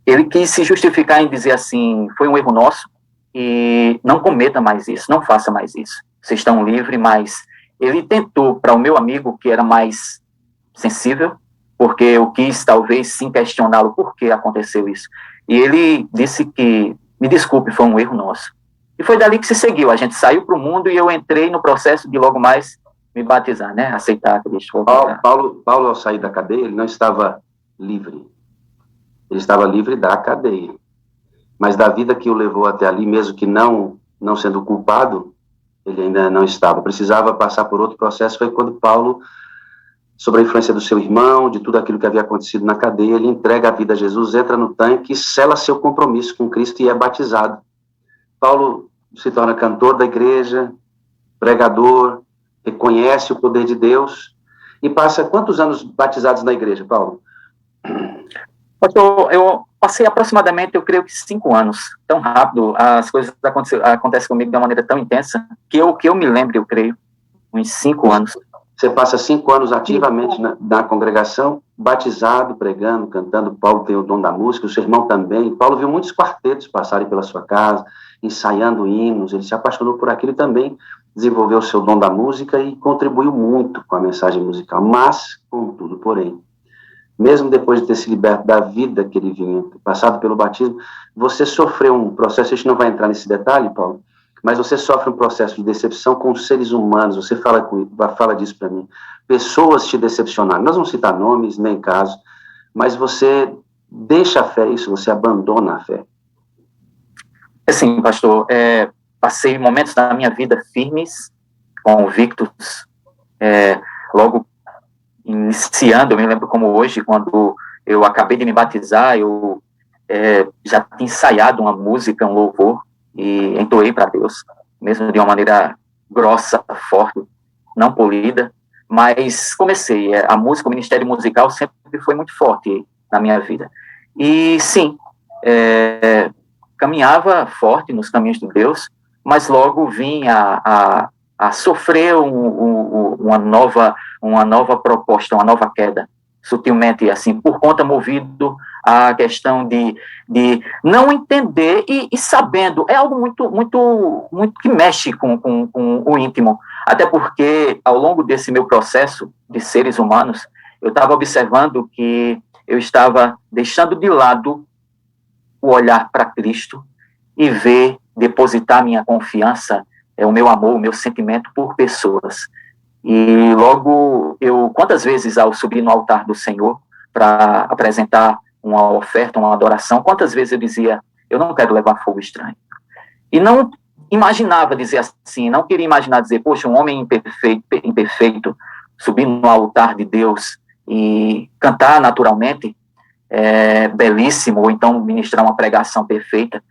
Ele quis se justificar em dizer assim, foi um erro nosso, e não cometa mais isso, não faça mais isso. Vocês estão livres, mas ele tentou, para o meu amigo, que era mais sensível, porque eu quis, talvez, sim, questioná-lo por que aconteceu isso. E ele disse que, me desculpe, foi um erro nosso. E foi dali que se seguiu. A gente saiu para o mundo e eu entrei no processo de logo mais me batizar, né? Aceitar a Cristo. Paulo, ao sair da cadeia, ele não estava livre. Ele estava livre da cadeia. Mas da vida que o levou até ali, mesmo que não sendo culpado, ele ainda não estava. Precisava passar por outro processo. Foi quando Paulo, sob a influência do seu irmão, de tudo aquilo que havia acontecido na cadeia, ele entrega a vida a Jesus, entra no tanque, sela seu compromisso com Cristo e é batizado. Paulo se torna cantor da igreja, pregador, reconhece o poder de Deus e passa quantos anos batizados na igreja, Paulo? Eu passei aproximadamente, eu creio que 5 anos, tão rápido, as coisas acontecem comigo de uma maneira tão intensa, que eu me lembro, eu creio, uns 5 anos. Você passa 5 anos ativamente na congregação, batizado, pregando, cantando. Paulo tem o dom da música, o seu irmão também. Paulo viu muitos quartetos passarem pela sua casa, ensaiando hinos, ele se apaixonou por aquilo e também desenvolveu o seu dom da música e contribuiu muito com a mensagem musical. Mas, contudo, porém, mesmo depois de ter se liberto da vida que ele vinha, passado pelo batismo, você sofreu um processo, a gente não vai entrar nesse detalhe, Paulo, mas você sofre um processo de decepção com os seres humanos, você fala disso para mim. Pessoas te decepcionaram, nós não vamos citar nomes, nem casos, mas você deixa a fé, isso, você abandona a fé. Assim, pastor, passei momentos da minha vida firmes, convictos, logo iniciando, eu me lembro como hoje, quando eu acabei de me batizar, eu já tinha ensaiado uma música, um louvor, e entoei para Deus, mesmo de uma maneira grossa, forte, não polida, mas comecei. A música, o ministério musical sempre foi muito forte na minha vida. E sim, caminhava forte nos caminhos de Deus, mas logo vim a sofrer uma nova proposta, uma nova queda, sutilmente, assim, por conta movido à questão de não entender e sabendo, é algo muito que mexe com o íntimo, até porque ao longo desse meu processo de seres humanos, eu estava observando que eu estava deixando de lado o olhar para Cristo e depositar minha confiança, o meu amor, o meu sentimento por pessoas. E logo, quantas vezes ao subir no altar do Senhor para apresentar uma oferta, uma adoração, quantas vezes eu dizia, eu não quero levar fogo estranho. E não imaginava dizer assim, não queria imaginar dizer, poxa, um homem imperfeito subir no altar de Deus e cantar naturalmente, belíssimo, ou então ministrar uma pregação perfeita,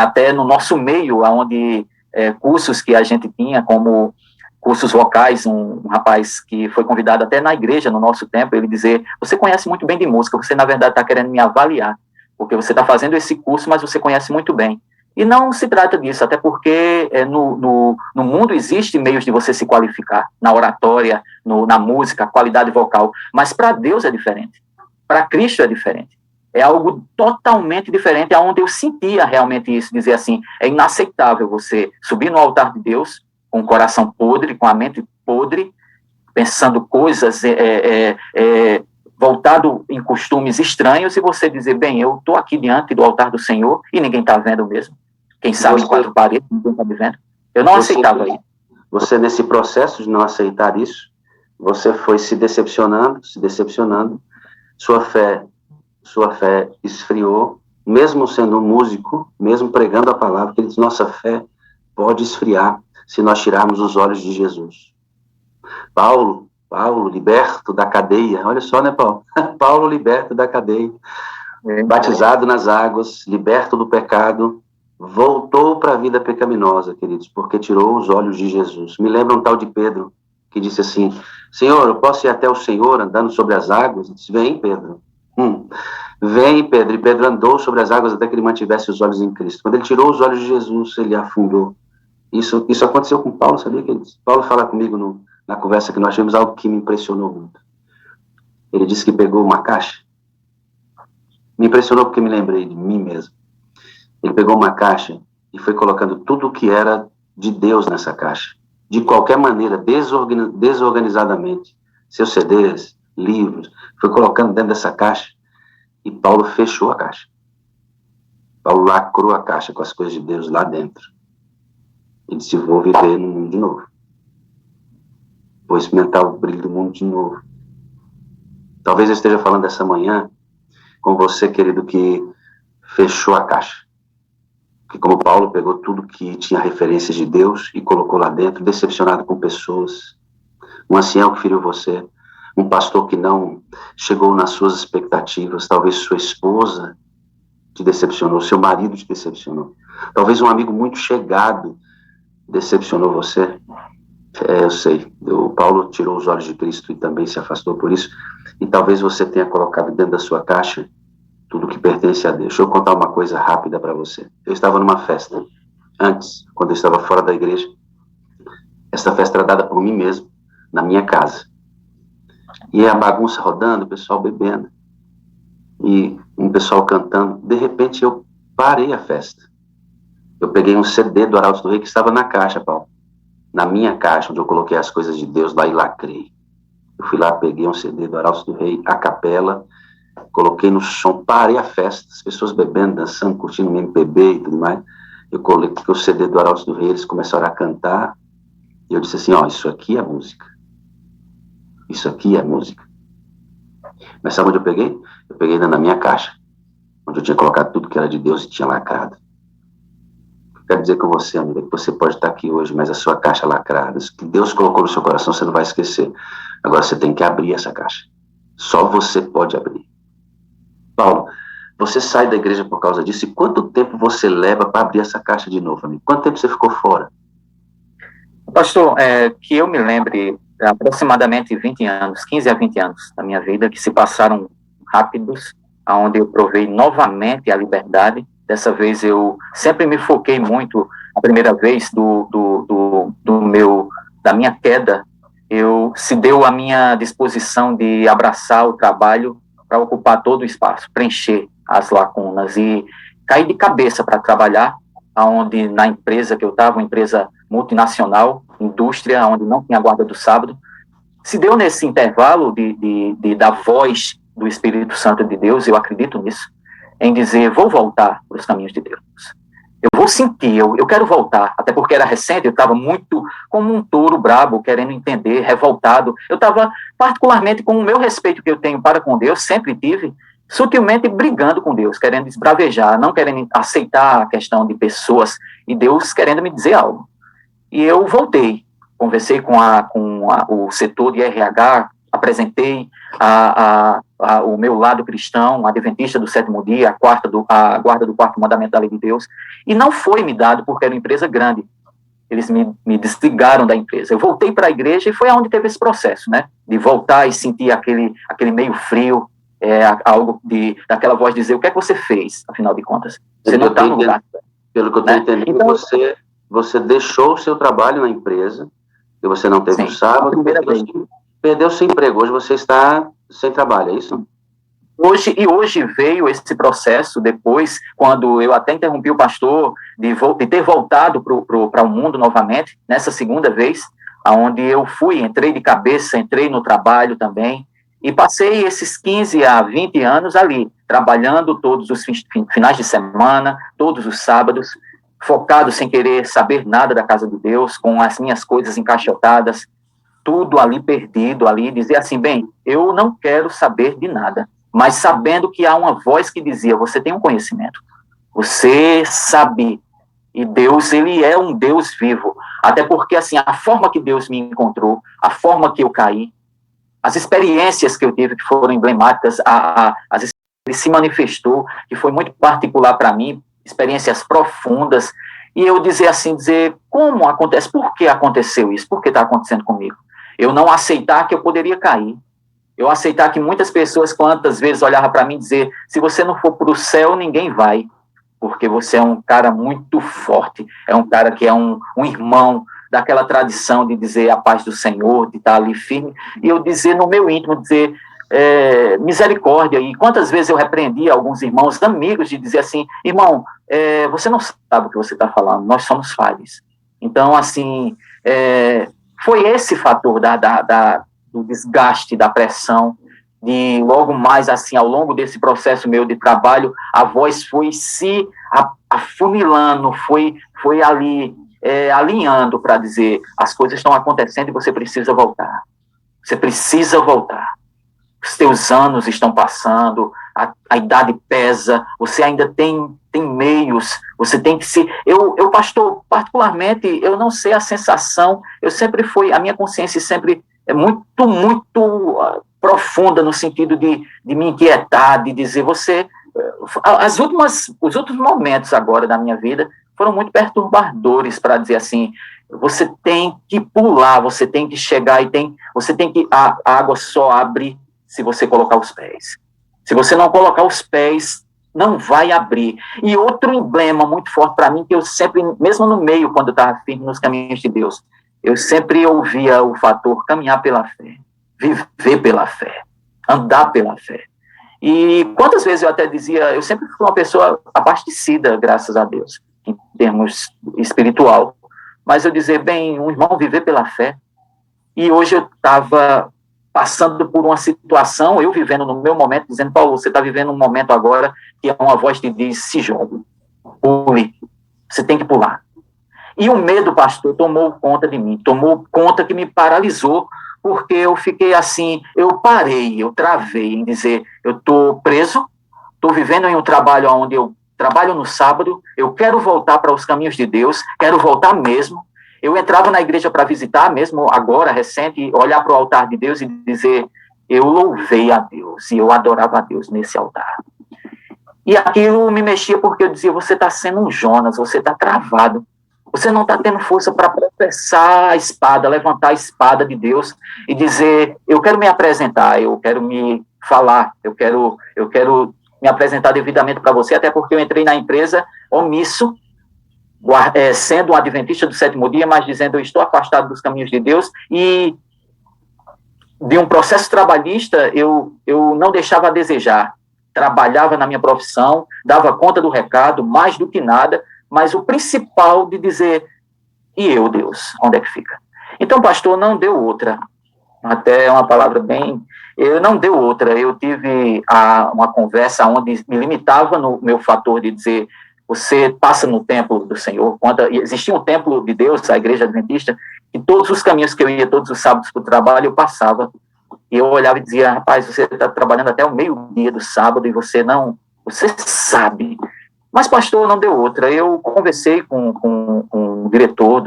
até no nosso meio, onde cursos que a gente tinha, como cursos vocais, um rapaz que foi convidado até na igreja no nosso tempo, ele dizer, você conhece muito bem de música, você na verdade está querendo me avaliar, porque você está fazendo esse curso, mas você conhece muito bem. E não se trata disso, até porque no mundo existe meios de você se qualificar, na oratória, na música, qualidade vocal, mas para Deus é diferente, para Cristo é diferente. É algo totalmente diferente, aonde eu sentia realmente isso, dizer assim, é inaceitável você subir no altar de Deus com o coração podre, com a mente podre, pensando coisas voltado em costumes estranhos, e você dizer, bem, eu estou aqui diante do altar do Senhor e ninguém está vendo mesmo. Quem sabe em quatro paredes, ninguém está me vendo. Eu não aceitava isso. Você, nesse processo de não aceitar isso, você foi se decepcionando, sua fé esfriou, mesmo sendo um músico, mesmo pregando a palavra, ele diz, nossa fé pode esfriar se nós tirarmos os olhos de Jesus. Paulo, liberto da cadeia, olha só, né, Paulo? Paulo, liberto da cadeia, batizado nas águas, liberto do pecado, voltou para a vida pecaminosa, queridos, porque tirou os olhos de Jesus. Me lembra um tal de Pedro, que disse assim, Senhor, eu posso ir até o Senhor andando sobre as águas? Ele disse, vem, Pedro. Vem, Pedro. E Pedro andou sobre as águas até que ele mantivesse os olhos em Cristo. Quando ele tirou os olhos de Jesus, ele afundou. Isso aconteceu com Paulo, sabia? Paulo fala comigo na conversa que nós tivemos, algo que me impressionou muito. Ele disse que pegou uma caixa. Me impressionou porque me lembrei de mim mesmo. Ele pegou uma caixa e foi colocando tudo o que era de Deus nessa caixa. De qualquer maneira, desorganizadamente. Seus CDs, livros, foi colocando dentro dessa caixa. E Paulo fechou a caixa. Paulo lacrou a caixa com as coisas de Deus lá dentro. Ele disse, vou viver no mundo de novo. Vou experimentar o brilho do mundo de novo. Talvez eu esteja falando essa manhã com você, querido, que fechou a caixa. Que como Paulo pegou tudo que tinha referências de Deus e colocou lá dentro, decepcionado com pessoas. Um ancião que feriu você. Um pastor que não chegou nas suas expectativas. Talvez sua esposa te decepcionou. Seu marido te decepcionou. Talvez um amigo muito chegado decepcionou você. Eu sei, Paulo tirou os olhos de Cristo e também se afastou por isso, e talvez você tenha colocado dentro da sua caixa tudo que pertence a Deus. Deixa eu contar uma coisa rápida para você. Eu estava numa festa, antes, quando eu estava fora da igreja. Essa festa era dada por mim mesmo, na minha casa, e a bagunça rodando, o pessoal bebendo, e um pessoal cantando. De repente eu parei a festa. Eu peguei um CD do Arautos do Rei que estava na caixa, Paulo. Na minha caixa, onde eu coloquei as coisas de Deus lá e lacrei. Eu fui lá, peguei um CD do Arautos do Rei, a capela, coloquei no som, parei a festa, as pessoas bebendo, dançando, curtindo o MPB e tudo mais. Eu coloquei o CD do Arautos do Rei, eles começaram a cantar, e eu disse assim, ó, isso aqui é música. Isso aqui é música. Mas sabe onde eu peguei? Eu peguei na minha caixa, onde eu tinha colocado tudo que era de Deus e tinha lacrado. quero dizer com você, amiga, que você pode estar aqui hoje, mas a sua caixa lacrada, isso que Deus colocou no seu coração, você não vai esquecer. Agora você tem que abrir essa caixa. Só você pode abrir. Paulo, você sai da igreja por causa disso, e quanto tempo você leva para abrir essa caixa de novo, amigo? Quanto tempo você ficou fora? Pastor, que eu me lembre, aproximadamente 20 anos, 15 a 20 anos da minha vida, que se passaram rápidos, onde eu provei novamente a liberdade. Dessa vez eu sempre me foquei muito, a primeira vez da minha queda, se deu a minha disposição de abraçar o trabalho para ocupar todo o espaço, preencher as lacunas, e caí de cabeça para trabalhar, onde na empresa que eu estava, uma empresa multinacional, indústria, onde não tinha guarda do sábado. Se deu nesse intervalo da voz do Espírito Santo de Deus, eu acredito nisso, em dizer, vou voltar para os caminhos de Deus. Eu vou sentir, eu quero voltar, até porque era recente, eu estava muito como um touro brabo, querendo entender, revoltado. Eu estava particularmente com o meu respeito que eu tenho para com Deus, sempre tive, sutilmente brigando com Deus, querendo esbravejar, não querendo aceitar a questão de pessoas, e Deus querendo me dizer algo. E eu voltei, conversei com o setor de RH, apresentei o meu lado cristão, adventista do sétimo dia, a guarda do quarto mandamento da lei de Deus, e não foi me dado porque era uma empresa grande. Eles me desligaram da empresa. Eu voltei para a igreja e foi onde teve esse processo, né? De voltar e sentir aquele meio frio, algo daquela voz dizer, o que é que você fez, afinal de contas? Você não está no lugar. Pelo que eu estou entendendo, então, você deixou o seu trabalho na empresa, e você não teve o sábado, perdeu seu emprego. Hoje você está sem trabalho, é isso? Hoje veio esse processo depois, quando eu até interrompi o pastor de ter voltado para o mundo novamente, nessa segunda vez, onde eu entrei de cabeça, entrei no trabalho também, e passei esses 15 a 20 anos ali, trabalhando todos os finais de semana, todos os sábados, focado sem querer saber nada da casa de Deus, com as minhas coisas encaixotadas, tudo ali perdido, ali, dizer assim, bem, eu não quero saber de nada, mas sabendo que há uma voz que dizia, você tem um conhecimento, você sabe, e Deus, ele é um Deus vivo, até porque, assim, a forma que Deus me encontrou, a forma que eu caí, as experiências que eu tive que foram emblemáticas, ele se manifestou, que foi muito particular para mim, experiências profundas, e eu dizer como acontece, por que aconteceu isso, por que está acontecendo comigo? Eu não aceitar que eu poderia cair, eu aceitar que muitas pessoas, quantas vezes olhavam para mim e dizer, se você não for para o céu, ninguém vai, porque você é um cara muito forte, é um cara que é um irmão daquela tradição de dizer a paz do Senhor, de estar ali firme, e eu dizer no meu íntimo, misericórdia, e quantas vezes eu repreendi alguns irmãos, amigos, de dizer assim, irmão, você não sabe o que você está falando, nós somos falhos. Então, assim, foi esse fator do desgaste, da pressão, de logo mais, assim, ao longo desse processo meu de trabalho, a voz foi se afunilando, foi ali, alinhando para dizer, as coisas estão acontecendo e você precisa voltar. Você precisa voltar. Os teus anos estão passando, a idade pesa, você ainda tem meios, você tem que se... Eu, pastor, particularmente, eu não sei a sensação, a minha consciência sempre é muito, muito profunda no sentido de me inquietar, de dizer, os últimos momentos agora da minha vida foram muito perturbadores para dizer assim, você tem que pular, você tem que chegar a água só abre se você colocar os pés. Se você não colocar os pés, não vai abrir. E outro emblema muito forte para mim, que eu sempre, mesmo no meio, quando eu estava firme nos caminhos de Deus, eu sempre ouvia o fator caminhar pela fé, viver pela fé, andar pela fé. E quantas vezes eu até dizia, eu sempre fui uma pessoa abastecida, graças a Deus, em termos espiritual. Mas eu dizer, um irmão viver pela fé. E hoje eu estava passando por uma situação, eu vivendo no meu momento, dizendo, Paulo, você está vivendo um momento agora que é uma voz que diz, se jogue, pule, você tem que pular. E o medo, pastor, tomou conta de mim, tomou conta que me paralisou, porque eu fiquei assim, eu parei, eu travei em dizer, eu estou preso, estou vivendo em um trabalho onde eu trabalho no sábado, eu quero voltar para os caminhos de Deus, quero voltar mesmo. Eu entrava na igreja para visitar mesmo, agora, recente, olhar para o altar de Deus e dizer, eu louvei a Deus e eu adorava a Deus nesse altar. E aquilo me mexia porque eu dizia, você está sendo um Jonas, você está travado. Você não está tendo força para professar a espada, levantar a espada de Deus e dizer, eu quero me apresentar, eu quero me falar, eu quero me apresentar devidamente para você, até porque eu entrei na empresa omisso, sendo um adventista do sétimo dia, mas dizendo, eu estou afastado dos caminhos de Deus, e de um processo trabalhista eu não deixava a desejar. Trabalhava na minha profissão, dava conta do recado, mais do que nada, mas o principal de dizer, e eu, Deus, onde é que fica? Então, pastor, não deu outra. Até uma palavra bem... não deu outra. Eu tive uma conversa onde me limitava no meu fator de dizer, você passa no templo do Senhor. Quando existia um templo de Deus, a igreja adventista, e todos os caminhos que eu ia, todos os sábados para o trabalho, eu passava. E eu olhava e dizia, rapaz, você está trabalhando até o meio-dia do sábado e você sabe. Mas, pastor, não deu outra. Eu conversei com o diretor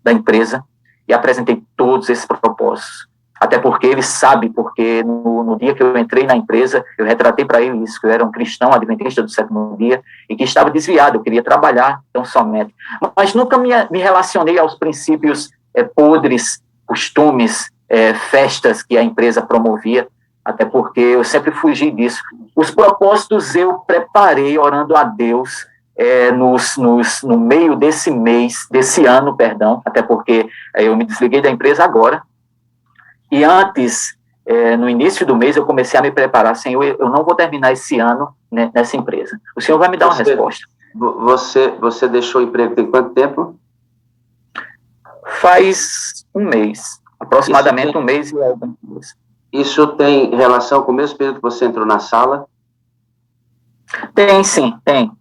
da empresa e apresentei todos esses propósitos. Até porque ele sabe, porque no dia que eu entrei na empresa, eu retratei para ele isso, que eu era um cristão adventista do sétimo dia e que estava desviado, eu queria trabalhar tão somente. Mas nunca me relacionei aos princípios podres, costumes, festas que a empresa promovia, até porque eu sempre fugi disso. Os propósitos eu preparei orando a Deus no meio desse ano, até porque eu me desliguei da empresa agora, e antes, no início do mês, eu comecei a me preparar, Senhor, eu não vou terminar esse ano nessa empresa. O Senhor vai me dar uma resposta. Você deixou o emprego tem quanto tempo? Faz um mês, aproximadamente um mês e alguns dias. Isso tem relação com o mesmo período que você entrou na sala? Tem, sim, tem.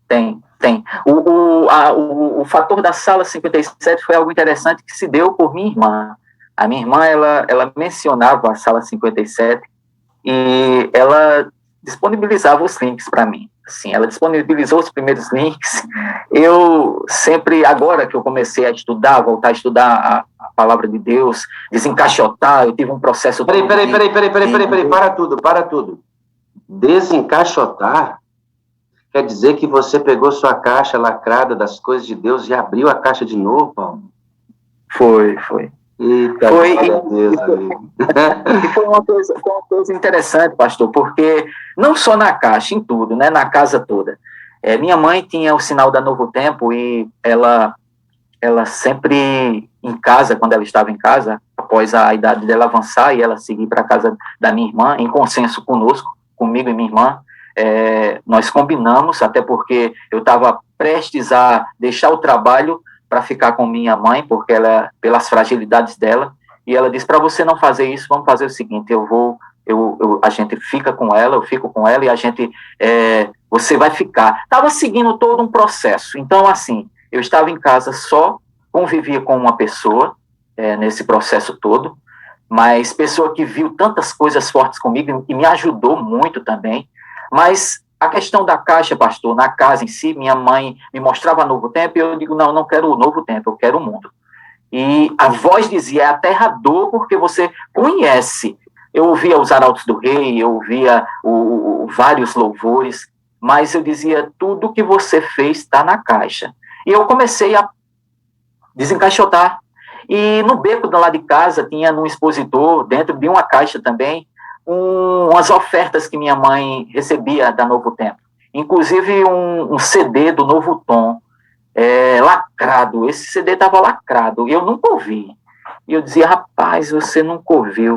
O fator da sala 57 foi algo interessante que se deu por minha irmã. A minha irmã, ela mencionava a sala 57 e ela disponibilizava os links para mim. Assim, ela disponibilizou os primeiros links. Eu sempre, agora que eu comecei a estudar, voltar a estudar a palavra de Deus, desencaixotar, eu tive um processo... Peraí, para tudo. Desencaixotar quer dizer que você pegou sua caixa lacrada das coisas de Deus e abriu a caixa de novo, Paulo? Foi. Eita, e foi uma coisa interessante, pastor, porque não só na caixa, em tudo, né, na casa toda. Minha mãe tinha o sinal da Novo Tempo e ela sempre em casa, quando ela estava em casa, após a idade dela avançar e ela seguir para a casa da minha irmã, em consenso comigo e minha irmã, nós combinamos, até porque eu estava prestes a deixar o trabalho para ficar com minha mãe, porque ela, pelas fragilidades dela, e ela disse, para você não fazer isso, vamos fazer o seguinte, a gente fica com ela, eu fico com ela, e a gente, você vai ficar. Estava seguindo todo um processo, então, assim, eu estava em casa só, convivia com uma pessoa, nesse processo todo, mas pessoa que viu tantas coisas fortes comigo, e me ajudou muito também, mas... A questão da caixa, pastor, na casa em si, minha mãe me mostrava Novo Tempo e eu digo, não quero o Novo Tempo, eu quero o mundo. E a voz dizia, é aterrador porque você conhece. Eu ouvia os Arautos do Rei, eu ouvia vários louvores, mas eu dizia, tudo que você fez está na caixa. E eu comecei a desencaixotar. E no beco do lado de casa, tinha num expositor, dentro de uma caixa também, umas ofertas que minha mãe recebia da Novo Tempo. Inclusive um CD do Novo Tom, lacrado. Esse CD estava lacrado, e eu nunca ouvi. E eu dizia, rapaz, você nunca ouviu.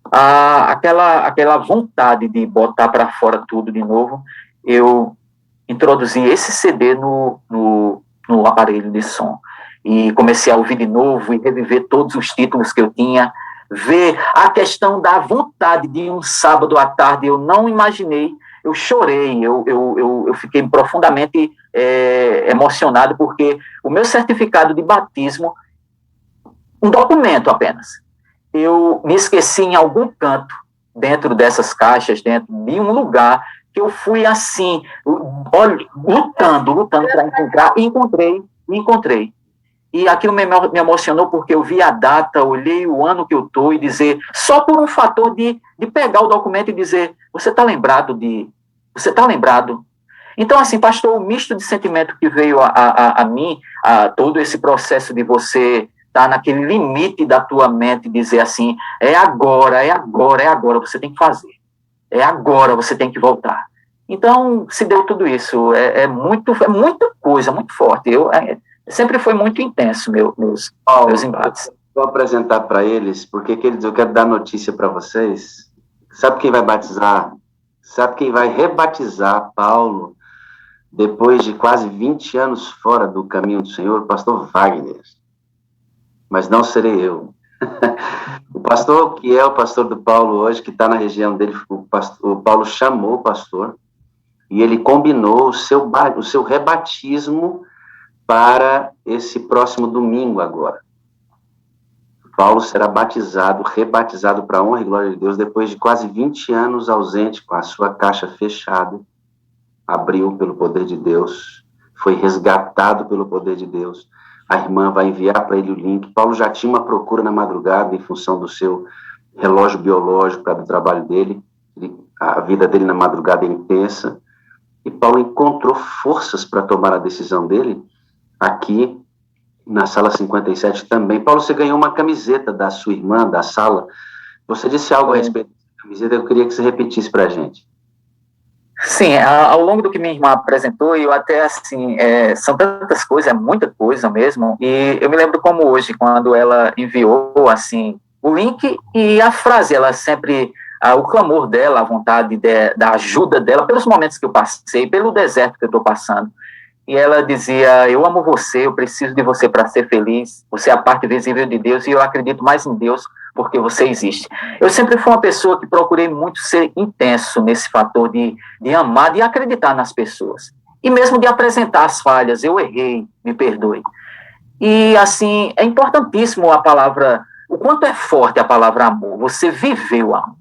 Aquela vontade de botar para fora tudo de novo, eu introduzi esse CD no aparelho de som. E comecei a ouvir de novo e reviver todos os títulos que eu tinha, ver a questão da vontade de um sábado à tarde, eu não imaginei, eu chorei, eu fiquei profundamente emocionado, porque o meu certificado de batismo, um documento apenas, eu me esqueci em algum canto, dentro dessas caixas, dentro de um lugar que eu fui assim, lutando para encontrar, e encontrei. E aquilo me emocionou porque eu vi a data, olhei o ano que eu estou e dizer, só por um fator de pegar o documento e dizer, você está lembrado? Então, assim, pastor, o misto de sentimento que veio a mim, todo esse processo de você estar naquele limite da tua mente, dizer assim, é agora, você tem que fazer. É agora, você tem que voltar. Então, se deu tudo isso. É muita coisa, muito forte. Sempre foi muito intenso meus embates. Vou apresentar para eles, porque, queridos, eu quero dar notícia para vocês. Sabe quem vai batizar? Sabe quem vai rebatizar Paulo depois de quase 20 anos fora do caminho do Senhor? O pastor Wagner. Mas não serei eu. O pastor que é o pastor do Paulo hoje, que está na região dele, o Paulo chamou o pastor e ele combinou o seu rebatismo para esse próximo domingo agora. Paulo será rebatizado para a honra e glória de Deus, depois de quase 20 anos ausente, com a sua caixa fechada, abriu pelo poder de Deus, foi resgatado pelo poder de Deus. A irmã vai enviar para ele o link. Paulo já tinha uma procura na madrugada, em função do seu relógio biológico, para o trabalho dele. A vida dele na madrugada é intensa. E Paulo encontrou forças para tomar a decisão dele aqui na sala 57 também. Paulo, você ganhou uma camiseta da sua irmã, da sala. Você disse algo a respeito da camiseta, eu queria que você repetisse para a gente. Sim, ao longo do que minha irmã apresentou, eu até, assim, são tantas coisas, é muita coisa mesmo, e eu me lembro como hoje, quando ela enviou, assim, o link e a frase, ela sempre, o clamor dela, a vontade da ajuda dela, pelos momentos que eu passei, pelo deserto que eu estou passando, e ela dizia, eu amo você, eu preciso de você para ser feliz, você é a parte visível de Deus, e eu acredito mais em Deus, porque você existe. Eu sempre fui uma pessoa que procurei muito ser intenso nesse fator de amar, de acreditar nas pessoas. E mesmo de apresentar as falhas, eu errei, me perdoe. E, assim, é importantíssimo a palavra, o quanto é forte a palavra amor, você viveu amor.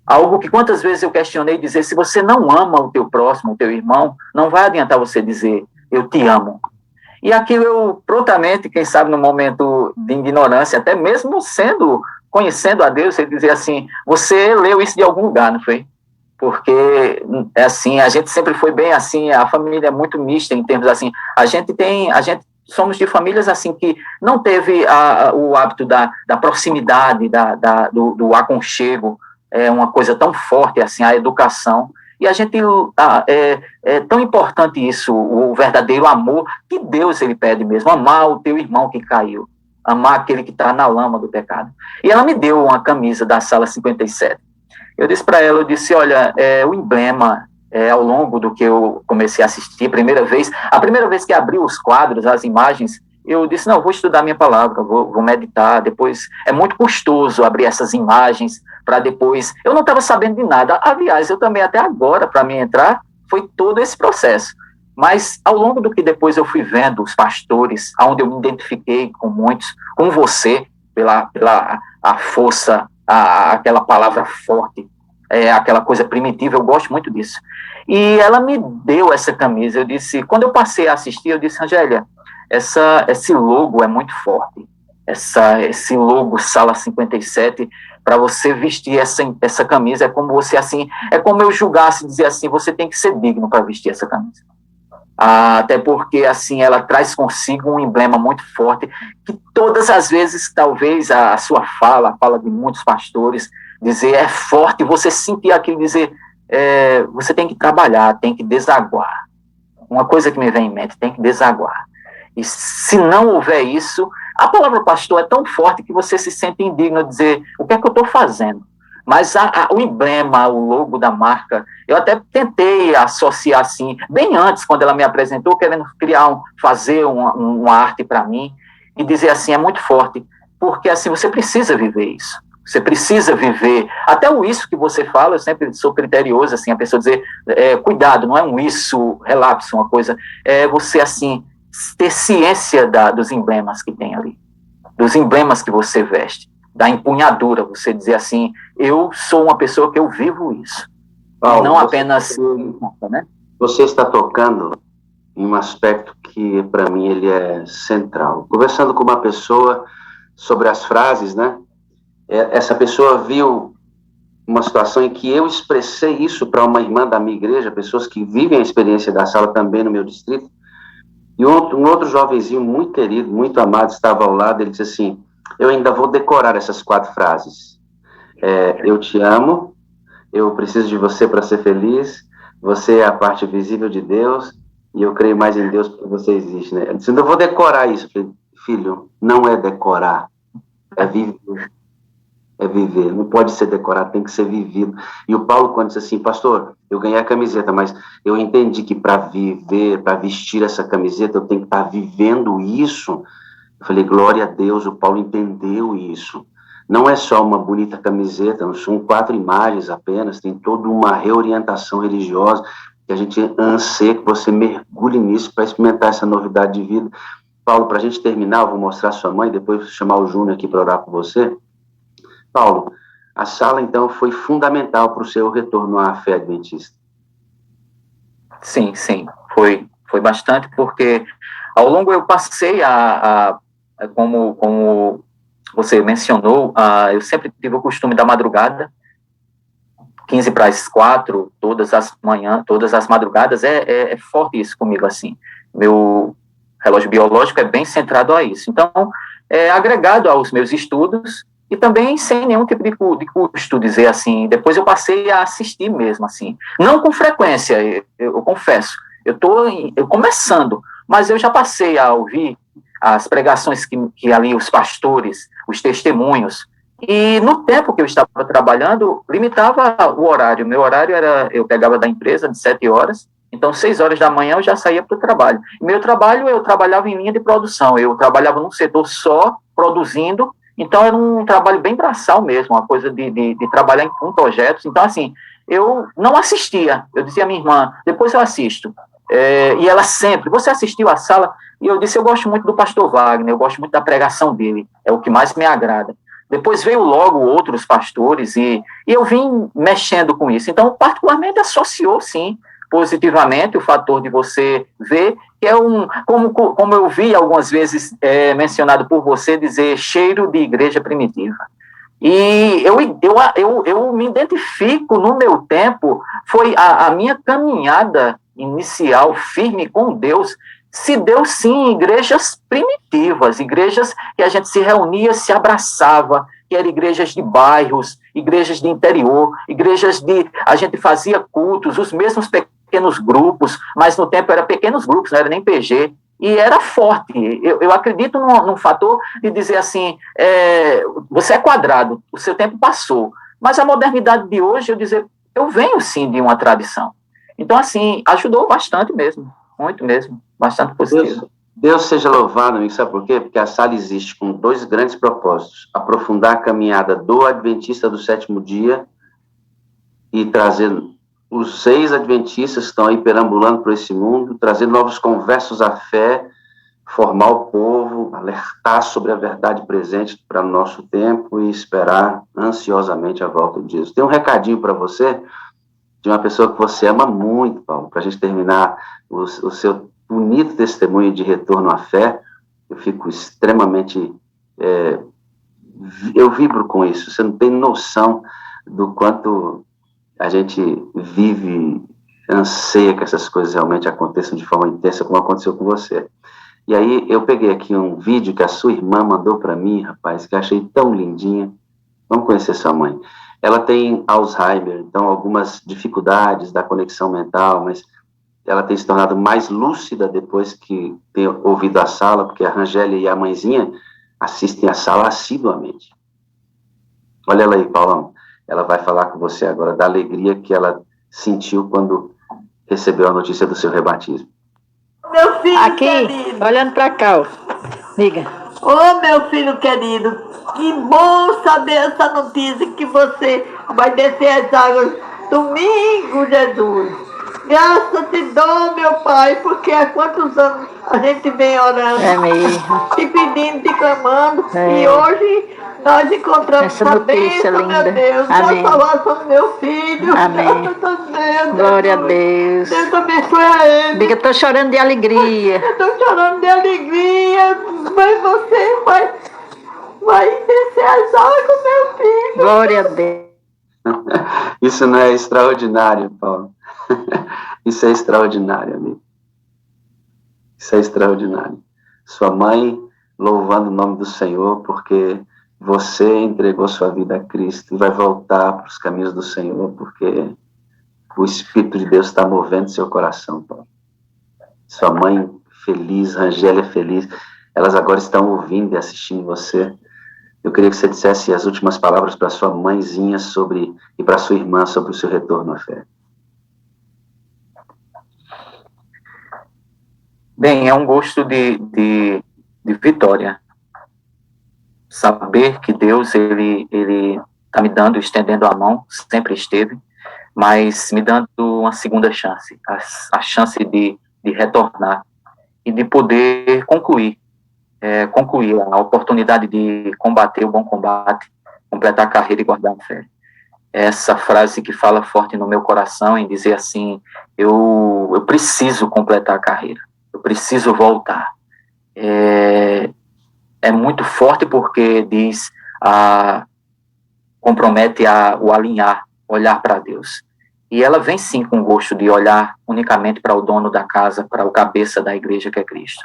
Algo que quantas vezes eu questionei, dizer, se você não ama o teu próximo, o teu irmão, não vai adiantar você dizer, eu te amo. E aquilo eu prontamente, quem sabe no momento de ignorância, até mesmo conhecendo a Deus, ele dizia assim, você leu isso de algum lugar, não foi? Porque, assim, a gente sempre foi bem assim, a família é muito mista em termos assim, a gente somos de famílias assim que não teve o hábito da proximidade, do aconchego, uma coisa tão forte assim, a educação. E a gente, é tão importante isso, o verdadeiro amor, que Deus ele pede mesmo, amar o teu irmão que caiu, amar aquele que está na lama do pecado. E ela me deu uma camisa da sala 57. Eu disse para ela, olha, o emblema, ao longo do que eu comecei a assistir, a primeira vez que abri os quadros, as imagens, eu disse, não, vou estudar minha palavra, vou meditar, depois, é muito custoso abrir essas imagens, para depois, eu não estava sabendo de nada, aliás, eu também até agora, para mim entrar, foi todo esse processo, mas ao longo do que depois eu fui vendo os pastores, onde eu me identifiquei com muitos, com você, pela a força, aquela palavra forte, aquela coisa primitiva, eu gosto muito disso, e ela me deu essa camisa, eu disse, quando eu passei a assistir, eu disse, Angélia, esse logo é muito forte, esse logo Sala 57, para você vestir essa camisa, é como você, assim, é como eu julgasse, dizer assim, você tem que ser digno para vestir essa camisa. Até porque, assim, ela traz consigo um emblema muito forte, que todas as vezes, talvez, a sua fala, a fala de muitos pastores, dizer, é forte, você sentir aquilo, dizer, você tem que trabalhar, tem que desaguar. Uma coisa que me vem em mente, tem que desaguar. E se não houver isso, a palavra pastor é tão forte que você se sente indigno de dizer, o que é que eu estou fazendo? Mas o emblema, o logo da marca, eu até tentei associar assim, bem antes, quando ela me apresentou, querendo fazer uma arte para mim, e dizer assim, é muito forte, porque assim, você precisa viver isso. Você precisa viver, até o isso que você fala, eu sempre sou criterioso, assim, a pessoa dizer, cuidado, não é um isso relapso, uma coisa, você, assim, ter ciência dos emblemas que tem ali, dos emblemas que você veste, da empunhadura, você dizer assim, eu sou uma pessoa que eu vivo isso. Paulo, não apenas, né? Você está tocando em um aspecto que, para mim, ele é central. Conversando com uma pessoa sobre as frases, né? Essa pessoa viu uma situação em que eu expressei isso para uma irmã da minha igreja, pessoas que vivem a experiência da sala também no meu distrito, e um outro jovenzinho muito querido, muito amado, estava ao lado, ele disse assim, eu ainda vou decorar essas 4 frases. Eu te amo, eu preciso de você para ser feliz, você é a parte visível de Deus, e eu creio mais em Deus porque você existe, né? Ele disse, eu vou decorar isso. Eu falei, filho, não é decorar, é viver. É viver, não pode ser decorado, tem que ser vivido. E o Paulo, quando disse assim, pastor, eu ganhei a camiseta, mas eu entendi que para viver, para vestir essa camiseta, eu tenho que estar vivendo isso. Eu falei, glória a Deus, o Paulo entendeu isso. Não é só uma bonita camiseta, não são 4 imagens apenas, tem toda uma reorientação religiosa, que a gente anseia que você mergulhe nisso para experimentar essa novidade de vida. Paulo, para a gente terminar, eu vou mostrar a sua mãe, depois vou chamar o Júnior aqui para orar com você. Paulo, a sala, então, foi fundamental para o seu retorno à fé adventista. Sim, foi bastante, porque ao longo eu passei como você mencionou, eu sempre tive o costume da madrugada, 15 para as 4, todas as manhãs, todas as madrugadas, é forte isso comigo, assim. Meu relógio biológico é bem centrado a isso. Então, agregado aos meus estudos, e também sem nenhum tipo de custo, dizer assim. Depois eu passei a assistir mesmo, assim. Não com frequência, eu confesso. Eu começando, mas eu já passei a ouvir as pregações que ali os pastores, os testemunhos. E no tempo que eu estava trabalhando, limitava o horário. Meu horário eu pegava da empresa de 7 horas, então 6 horas da manhã eu já saía para o trabalho. Meu trabalho, eu trabalhava em linha de produção. Eu trabalhava num setor só, produzindo. Então, era um trabalho bem braçal mesmo, uma coisa de trabalhar com projetos. Então, assim, eu não assistia. Eu dizia à minha irmã, depois eu assisto. E ela sempre, você assistiu a sala? E eu disse, eu gosto muito do pastor Wagner, eu gosto muito da pregação dele, é o que mais me agrada. Depois veio logo outros pastores e eu vim mexendo com isso. Então, particularmente, associou, sim, positivamente o fator de você ver que é como eu vi algumas vezes mencionado por você, dizer cheiro de igreja primitiva. E eu me identifico no meu tempo, foi a minha caminhada inicial firme com Deus, se deu sim em igrejas primitivas, igrejas que a gente se reunia, se abraçava, que eram igrejas de bairros, igrejas de interior, a gente fazia cultos, os mesmos pequenos grupos, mas no tempo era pequenos grupos, não era nem PG, e era forte. Eu acredito num fator de dizer assim, você é quadrado, o seu tempo passou, mas a modernidade de hoje, eu venho sim de uma tradição. Então, assim, ajudou bastante mesmo, muito mesmo, bastante positivo. Deus seja louvado, amigo, sabe por quê? Porque a sala existe com 2 grandes propósitos, aprofundar a caminhada do adventista do 7º dia e trazer os 6 adventistas que estão aí perambulando por esse mundo, trazer novos conversos à fé, formar o povo, alertar sobre a verdade presente para o nosso tempo e esperar ansiosamente a volta de Jesus. Tem um recadinho para você, de uma pessoa que você ama muito, Paulo, para a gente terminar o seu bonito testemunho de retorno à fé. Eu fico extremamente... eu vibro com isso, você não tem noção do quanto a gente vive, anseia que essas coisas realmente aconteçam de forma intensa, como aconteceu com você. E aí eu peguei aqui um vídeo que a sua irmã mandou para mim, rapaz, que eu achei tão lindinha. Vamos conhecer sua mãe. Ela tem Alzheimer, então algumas dificuldades da conexão mental, mas ela tem se tornado mais lúcida depois que tem ouvido a sala, porque a Rangélia e a mãezinha assistem a sala assiduamente. Olha ela aí, Paulão. Ela vai falar com você agora da alegria que ela sentiu quando recebeu a notícia do seu rebatismo. Meu filho aqui, querido. Olhando para cá, ó. Diga. Ô, meu filho querido, que bom saber essa notícia que você vai descer as águas domingo, Jesus. Graças te dou, meu Pai, porque há quantos anos a gente vem orando, É mesmo. te pedindo, te clamando, É. e hoje nós encontramos Essa essa notícia bênção, meu linda. Deus, Amém. da salvação do meu filho. Amém. Graças a Deus. Glória a Jesus. Deus. Deus abençoe a ele. Diga, estou chorando de alegria. Eu estou chorando de alegria, mas você vai descer as águas, meu filho. Glória a Deus. Isso não é extraordinário, Paulo? Isso é extraordinário, amigo. Isso é extraordinário. Sua mãe louvando o nome do Senhor, porque você entregou sua vida a Cristo e vai voltar para os caminhos do Senhor, porque o Espírito de Deus está movendo seu coração, Paulo. Sua mãe feliz, Rangélia feliz, elas agora estão ouvindo e assistindo você. Eu queria que você dissesse as últimas palavras para sua mãezinha e para sua irmã sobre o seu retorno à fé. Bem, é um gosto de vitória. Saber que Deus, ele está me dando, estendendo a mão, sempre esteve, mas me dando uma segunda chance, a chance de retornar e de poder concluir a oportunidade de combater o bom combate, completar a carreira e guardar a fé. Essa frase que fala forte no meu coração em dizer assim, eu preciso completar a carreira, eu preciso voltar. É muito forte porque diz, compromete o alinhar, olhar para Deus. E ela vem sim com gosto de olhar unicamente para o dono da casa, para o cabeça da igreja que é Cristo.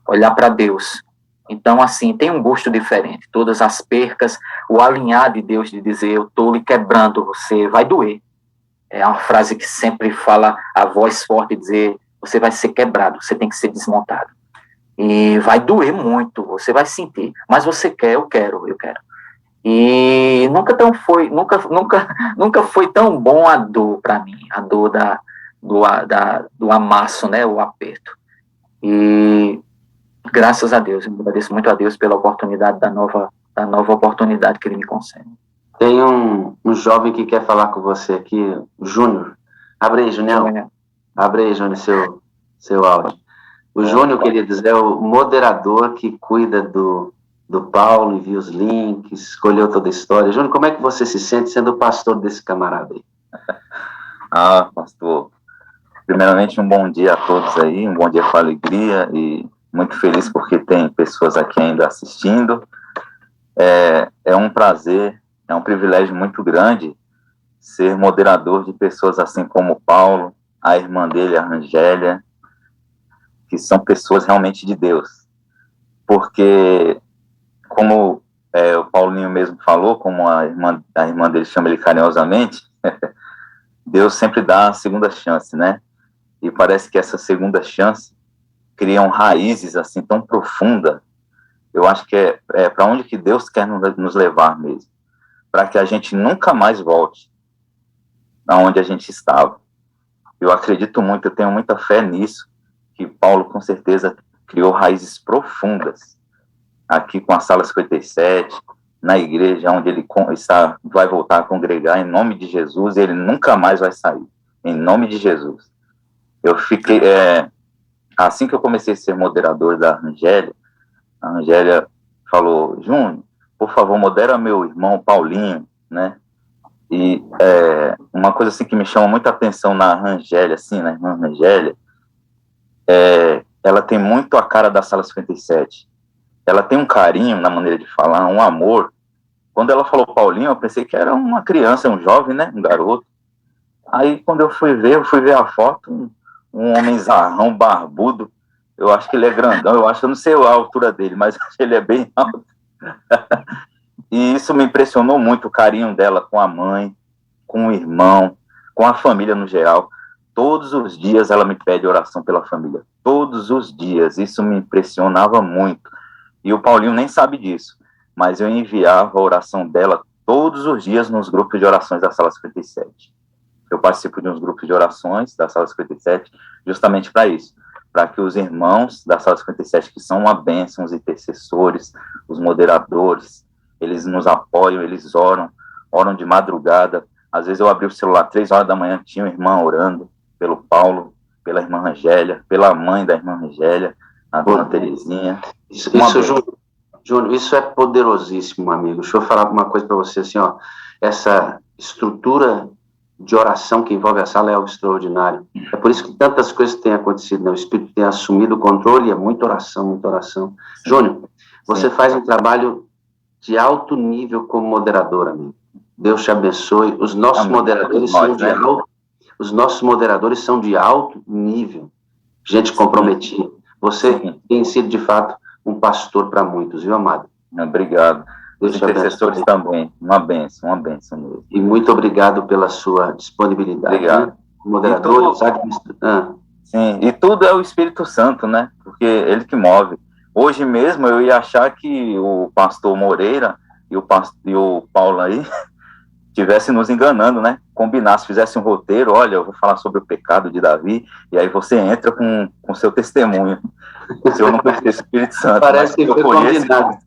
Olhar para Deus. Então, assim, tem um gosto diferente. Todas as percas, o alinhar de Deus de dizer, eu estou lhe quebrando, você vai doer. É uma frase que sempre fala a voz forte, dizer, você vai ser quebrado, você tem que ser desmontado. E vai doer muito, você vai sentir. Mas você quer, eu quero. E nunca foi tão bom a dor para mim, a dor do amasso, né, o aperto. E graças a Deus, eu agradeço muito a Deus pela oportunidade da nova oportunidade que Ele me concede. Tem um jovem que quer falar com você aqui, o Júnior. Abre aí, Junião. Abre aí, Júnior, seu áudio. O Júnior, queria dizer, é o moderador que cuida do Paulo, envia os links, escolheu toda a história. Júnior, como é que você se sente sendo o pastor desse camarada aí? Pastor, primeiramente um bom dia a todos aí, um bom dia com alegria e muito feliz porque tem pessoas aqui ainda assistindo. É um prazer, é um privilégio muito grande ser moderador de pessoas assim como o Paulo, a irmã dele, a Rangélia, que são pessoas realmente de Deus. Porque, como o Paulinho mesmo falou, como a irmã dele chama ele carinhosamente, Deus sempre dá a segunda chance, né? E parece que essa segunda chance criam raízes assim tão profundas. Eu acho que é para onde que Deus quer nos levar mesmo, para que a gente nunca mais volte aonde a gente estava. Eu acredito muito, eu tenho muita fé nisso, que Paulo com certeza criou raízes profundas aqui com a Sala 57, na igreja onde ele vai voltar a congregar em nome de Jesus, e ele nunca mais vai sair, em nome de Jesus. Eu fiquei, assim que eu comecei a ser moderador da Rangélia, a Rangélia falou, Júnior, por favor, modera meu irmão Paulinho, né? E uma coisa assim que me chama muita atenção na Rangélia, assim, na irmã Rangélia, ela tem muito a cara da Sala 57. Ela tem um carinho na maneira de falar, um amor. Quando ela falou Paulinho, eu pensei que era uma criança, um jovem, né? Um garoto. Aí, quando eu fui ver a foto, um homenzarrão barbudo. Eu acho que ele é grandão, eu não sei a altura dele, mas ele é bem alto. E isso me impressionou muito, o carinho dela com a mãe, com o irmão, com a família no geral. Todos os dias ela me pede oração pela família. Todos os dias. Isso me impressionava muito. E o Paulinho nem sabe disso. Mas eu enviava a oração dela todos os dias nos grupos de orações da Sala 57. Eu participo de uns grupos de orações da Sala 57 justamente para isso. Para que os irmãos da Sala 57, que são uma bênção, os intercessores, os moderadores, eles nos apoiam, eles oram de madrugada. Às vezes eu abri o celular 3 horas da manhã, tinha uma irmã orando pelo Paulo, pela irmã Angélia, pela mãe da irmã Angélia, a dona Terezinha. Isso Júnior, isso é poderosíssimo, amigo. Deixa eu falar uma coisa para você, assim, ó, essa estrutura de oração que envolve a sala é algo extraordinário. É por isso que tantas coisas têm acontecido, né? O Espírito tem assumido o controle, é muita oração, muita oração. Júnior, você faz um trabalho de alto nível como moderador, amigo. Deus te abençoe. Os nossos moderadores são de alto nível, gente comprometida. Você tem sido, de fato, um pastor para muitos, viu, amado? Obrigado. Os intercessores também, uma bênção mesmo. E muito obrigado pela sua disponibilidade. Obrigado. Né? Moderadores, Sim, e tudo é o Espírito Santo, né? Porque ele que move. Hoje mesmo eu ia achar que o pastor Moreira e o Paulo aí estivessem nos enganando, né? Combinasse, fizesse um roteiro, olha, eu vou falar sobre o pecado de Davi, e aí você entra com seu testemunho. Se eu não conhecer o Espírito Santo. Parece que foi combinado.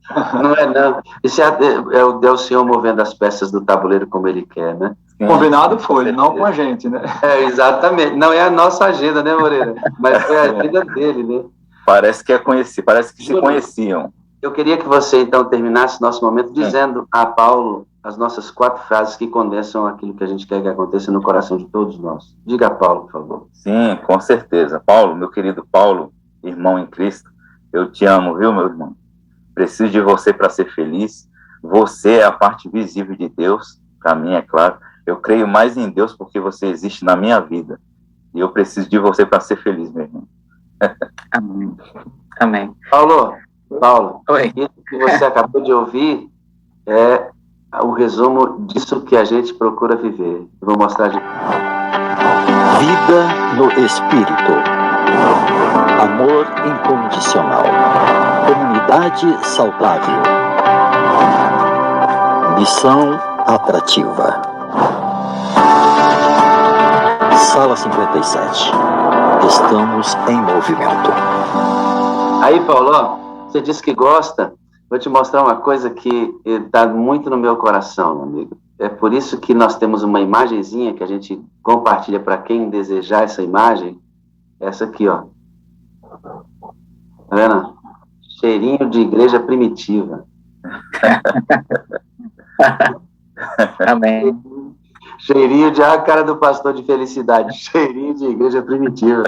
Não é, não. Isso é o Senhor movendo as peças do tabuleiro como ele quer, né? Sim, combinado foi, não com a gente, né? Exatamente. Não é a nossa agenda, né, Moreira? Mas foi a agenda dele, né? Parece que se conheciam. Eu queria que você, então, terminasse nosso momento dizendo a Paulo as nossas 4 frases que condensam aquilo que a gente quer que aconteça no coração de todos nós. Diga a Paulo, por favor. Sim, com certeza. Paulo, meu querido Paulo, irmão em Cristo, eu te amo, viu, meu irmão? Preciso de você para ser feliz. Você é a parte visível de Deus, para mim, é claro. Eu creio mais em Deus porque você existe na minha vida. E eu preciso de você para ser feliz, meu irmão. Amém. Amém. Paulo, Oi. Isso que você acabou de ouvir é o resumo disso que a gente procura viver. Eu vou mostrar de... Vida no Espírito. Amor incondicional. Comunidade saudável. Missão atrativa. Sala 57. Estamos em movimento. Aí, Paulo, você disse que gosta. Vou te mostrar uma coisa que está muito no meu coração, meu amigo. É por isso que nós temos uma imagenzinha que a gente compartilha para quem desejar essa imagem. Essa aqui, ó. Tá vendo? Cheirinho de igreja primitiva. Amém. Cheirinho de a cara do pastor de felicidade. Cheirinho de igreja primitiva.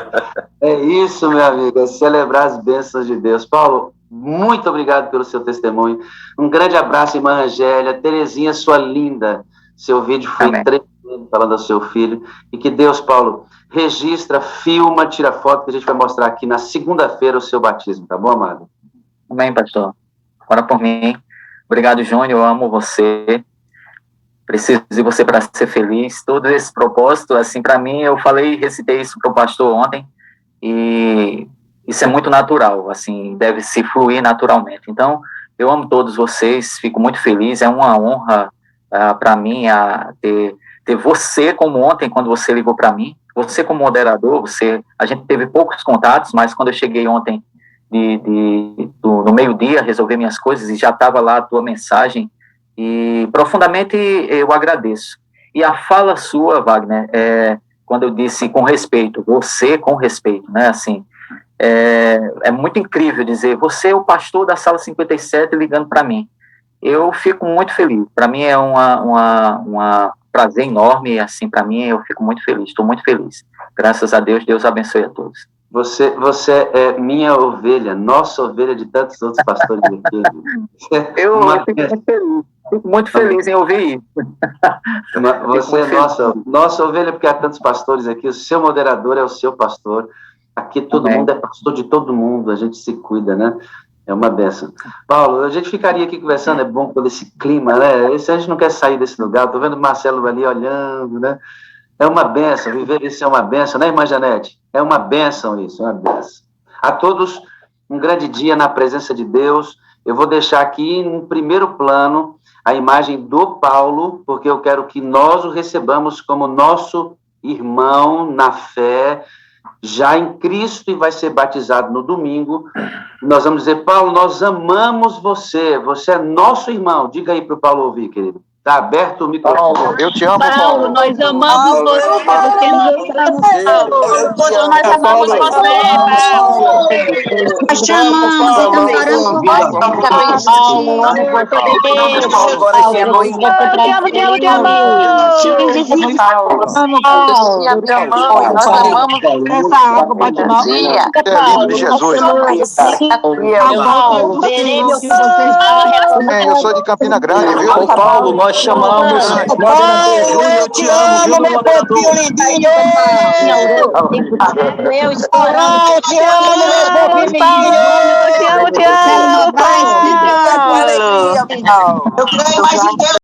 É isso, meu amigo. É celebrar as bênçãos de Deus. Paulo, muito obrigado pelo seu testemunho. Um grande abraço, irmã Angélia. Terezinha, sua linda. Seu vídeo foi tremendo falando ao seu filho. E que Deus, Paulo, registra, filma, tira foto, que a gente vai mostrar aqui na segunda-feira o seu batismo. Tá bom, amado? Amém, pastor. Ora por mim. Obrigado, Júnior. Eu amo você. Preciso de você para ser feliz. Todo esse propósito, assim, para mim, eu recitei isso para o pastor ontem. E isso é muito natural, assim, deve se fluir naturalmente. Então, eu amo todos vocês, fico muito feliz, é uma honra para mim ter você como ontem, quando você ligou para mim, você como moderador, a gente teve poucos contatos, mas quando eu cheguei ontem no meio-dia, resolver minhas coisas, e já estava lá a tua mensagem, e profundamente eu agradeço. E a fala sua, Wagner, quando eu disse com respeito, você com respeito, né, assim, é muito incrível dizer, você é o pastor da Sala 57 ligando para mim. Eu fico muito feliz. Para mim é uma prazer enorme, assim, para mim eu fico muito feliz, estou muito feliz. Graças a Deus, Deus abençoe a todos. Você é minha ovelha, nossa ovelha de tantos outros pastores aqui. Eu fico muito feliz em ouvir isso. Você é nossa ovelha, porque há tantos pastores aqui, o seu moderador é o seu pastor. Aqui todo mundo é pastor de todo mundo, a gente se cuida, né? É uma benção. Paulo, a gente ficaria aqui conversando, é bom todo esse clima, né? A gente não quer sair desse lugar, estou vendo o Marcelo ali olhando, né? É uma benção, viver isso é uma benção, né, irmã Janete? É uma benção isso, é uma benção. A todos, um grande dia na presença de Deus. Eu vou deixar aqui em primeiro plano a imagem do Paulo, porque eu quero que nós o recebamos como nosso irmão na fé, já em Cristo, e vai ser batizado no domingo. Nós vamos dizer, Paulo, nós amamos você, você é nosso irmão. Diga aí para o Paulo ouvir, querido. Está aberto o microfone. Paulo, eu te amo, Paulo, Paulo. nós amamos você, você nos ama, Paulo. Nós amamos você, Paulo. Nós te amamos e estamos orando por você. Paulo, eu amo você, bebê. Paulo, eu amo você pra Te amo, te amo, te amo. Paulo, Te amamos, nós amamos essa água bate mal. Termino de Jesus. Paulo, veremos que você está. Eu sou de Campina Grande, viu? Ô Paulo, nós chamamos. Júlio, eu te amo, meu fofinho lindinho! Eu estou Eu te amo, meu fofinho Te amo, te amo, Paulo. Eu creio mais em Deus.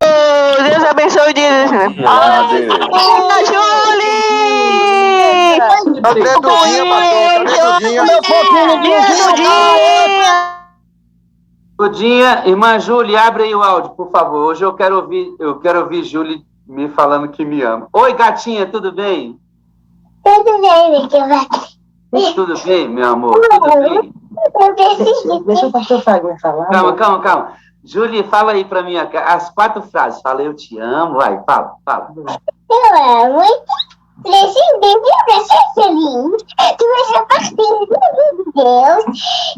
Deus abençoe o dia. Julie! Cadê Dudinha, pastor? Cadê Dudinha? Meu fofinho lindinho! Dudinha, irmã Júlia, abre aí o áudio, por favor. Hoje eu quero ouvir Júlia me falando que me ama. Oi, gatinha, tudo bem? Tudo bem, Nick? Tudo bem, meu amor? Tudo bem? Deixa o pastor Fagundes falar. Calma. Júlia, fala aí pra mim as 4 frases. Fala, eu te amo, vai, fala. Eu amo. Presidente, eu sou feliz. Tu és a parceira de Deus.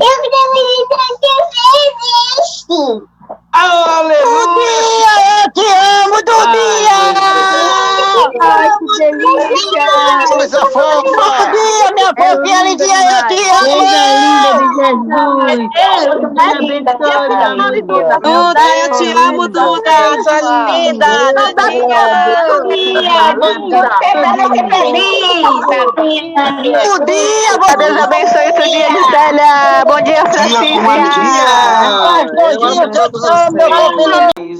Eu acredito que você existe. Aleluia! Eu te amo, Dudinha! Ai, que delícia! Coisa fofa! Dudinha, minha fofinha lindinha, eu te amo! Duda, eu te amo, Duda! Sua linda! Dudinha, Deus abençoe seu dia, Lucélia! Bom dia, Francisca!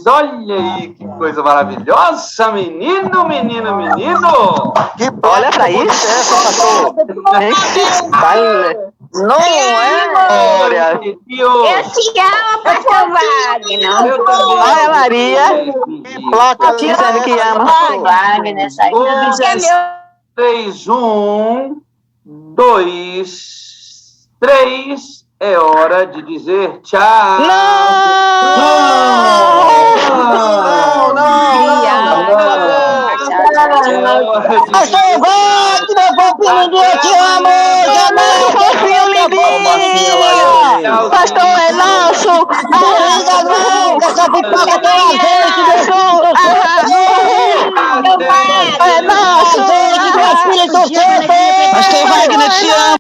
Olha aí, que coisa maravilhosa, menino! Que Olha pra isso! Não é, Glória! Eu te amo, pastor Wagner. Olha, Maria! placa Dizendo que ama. Wagner, sai. 3, 1, 2, 3. É hora de dizer tchau. Pastor Wagner, fofinho lindinho, eu te amo! Fofinho lindinho! Pastor é nosso! Essa pipoca tem azeite do É nosso! Espírito Santo! Pastor Wagner, te amo!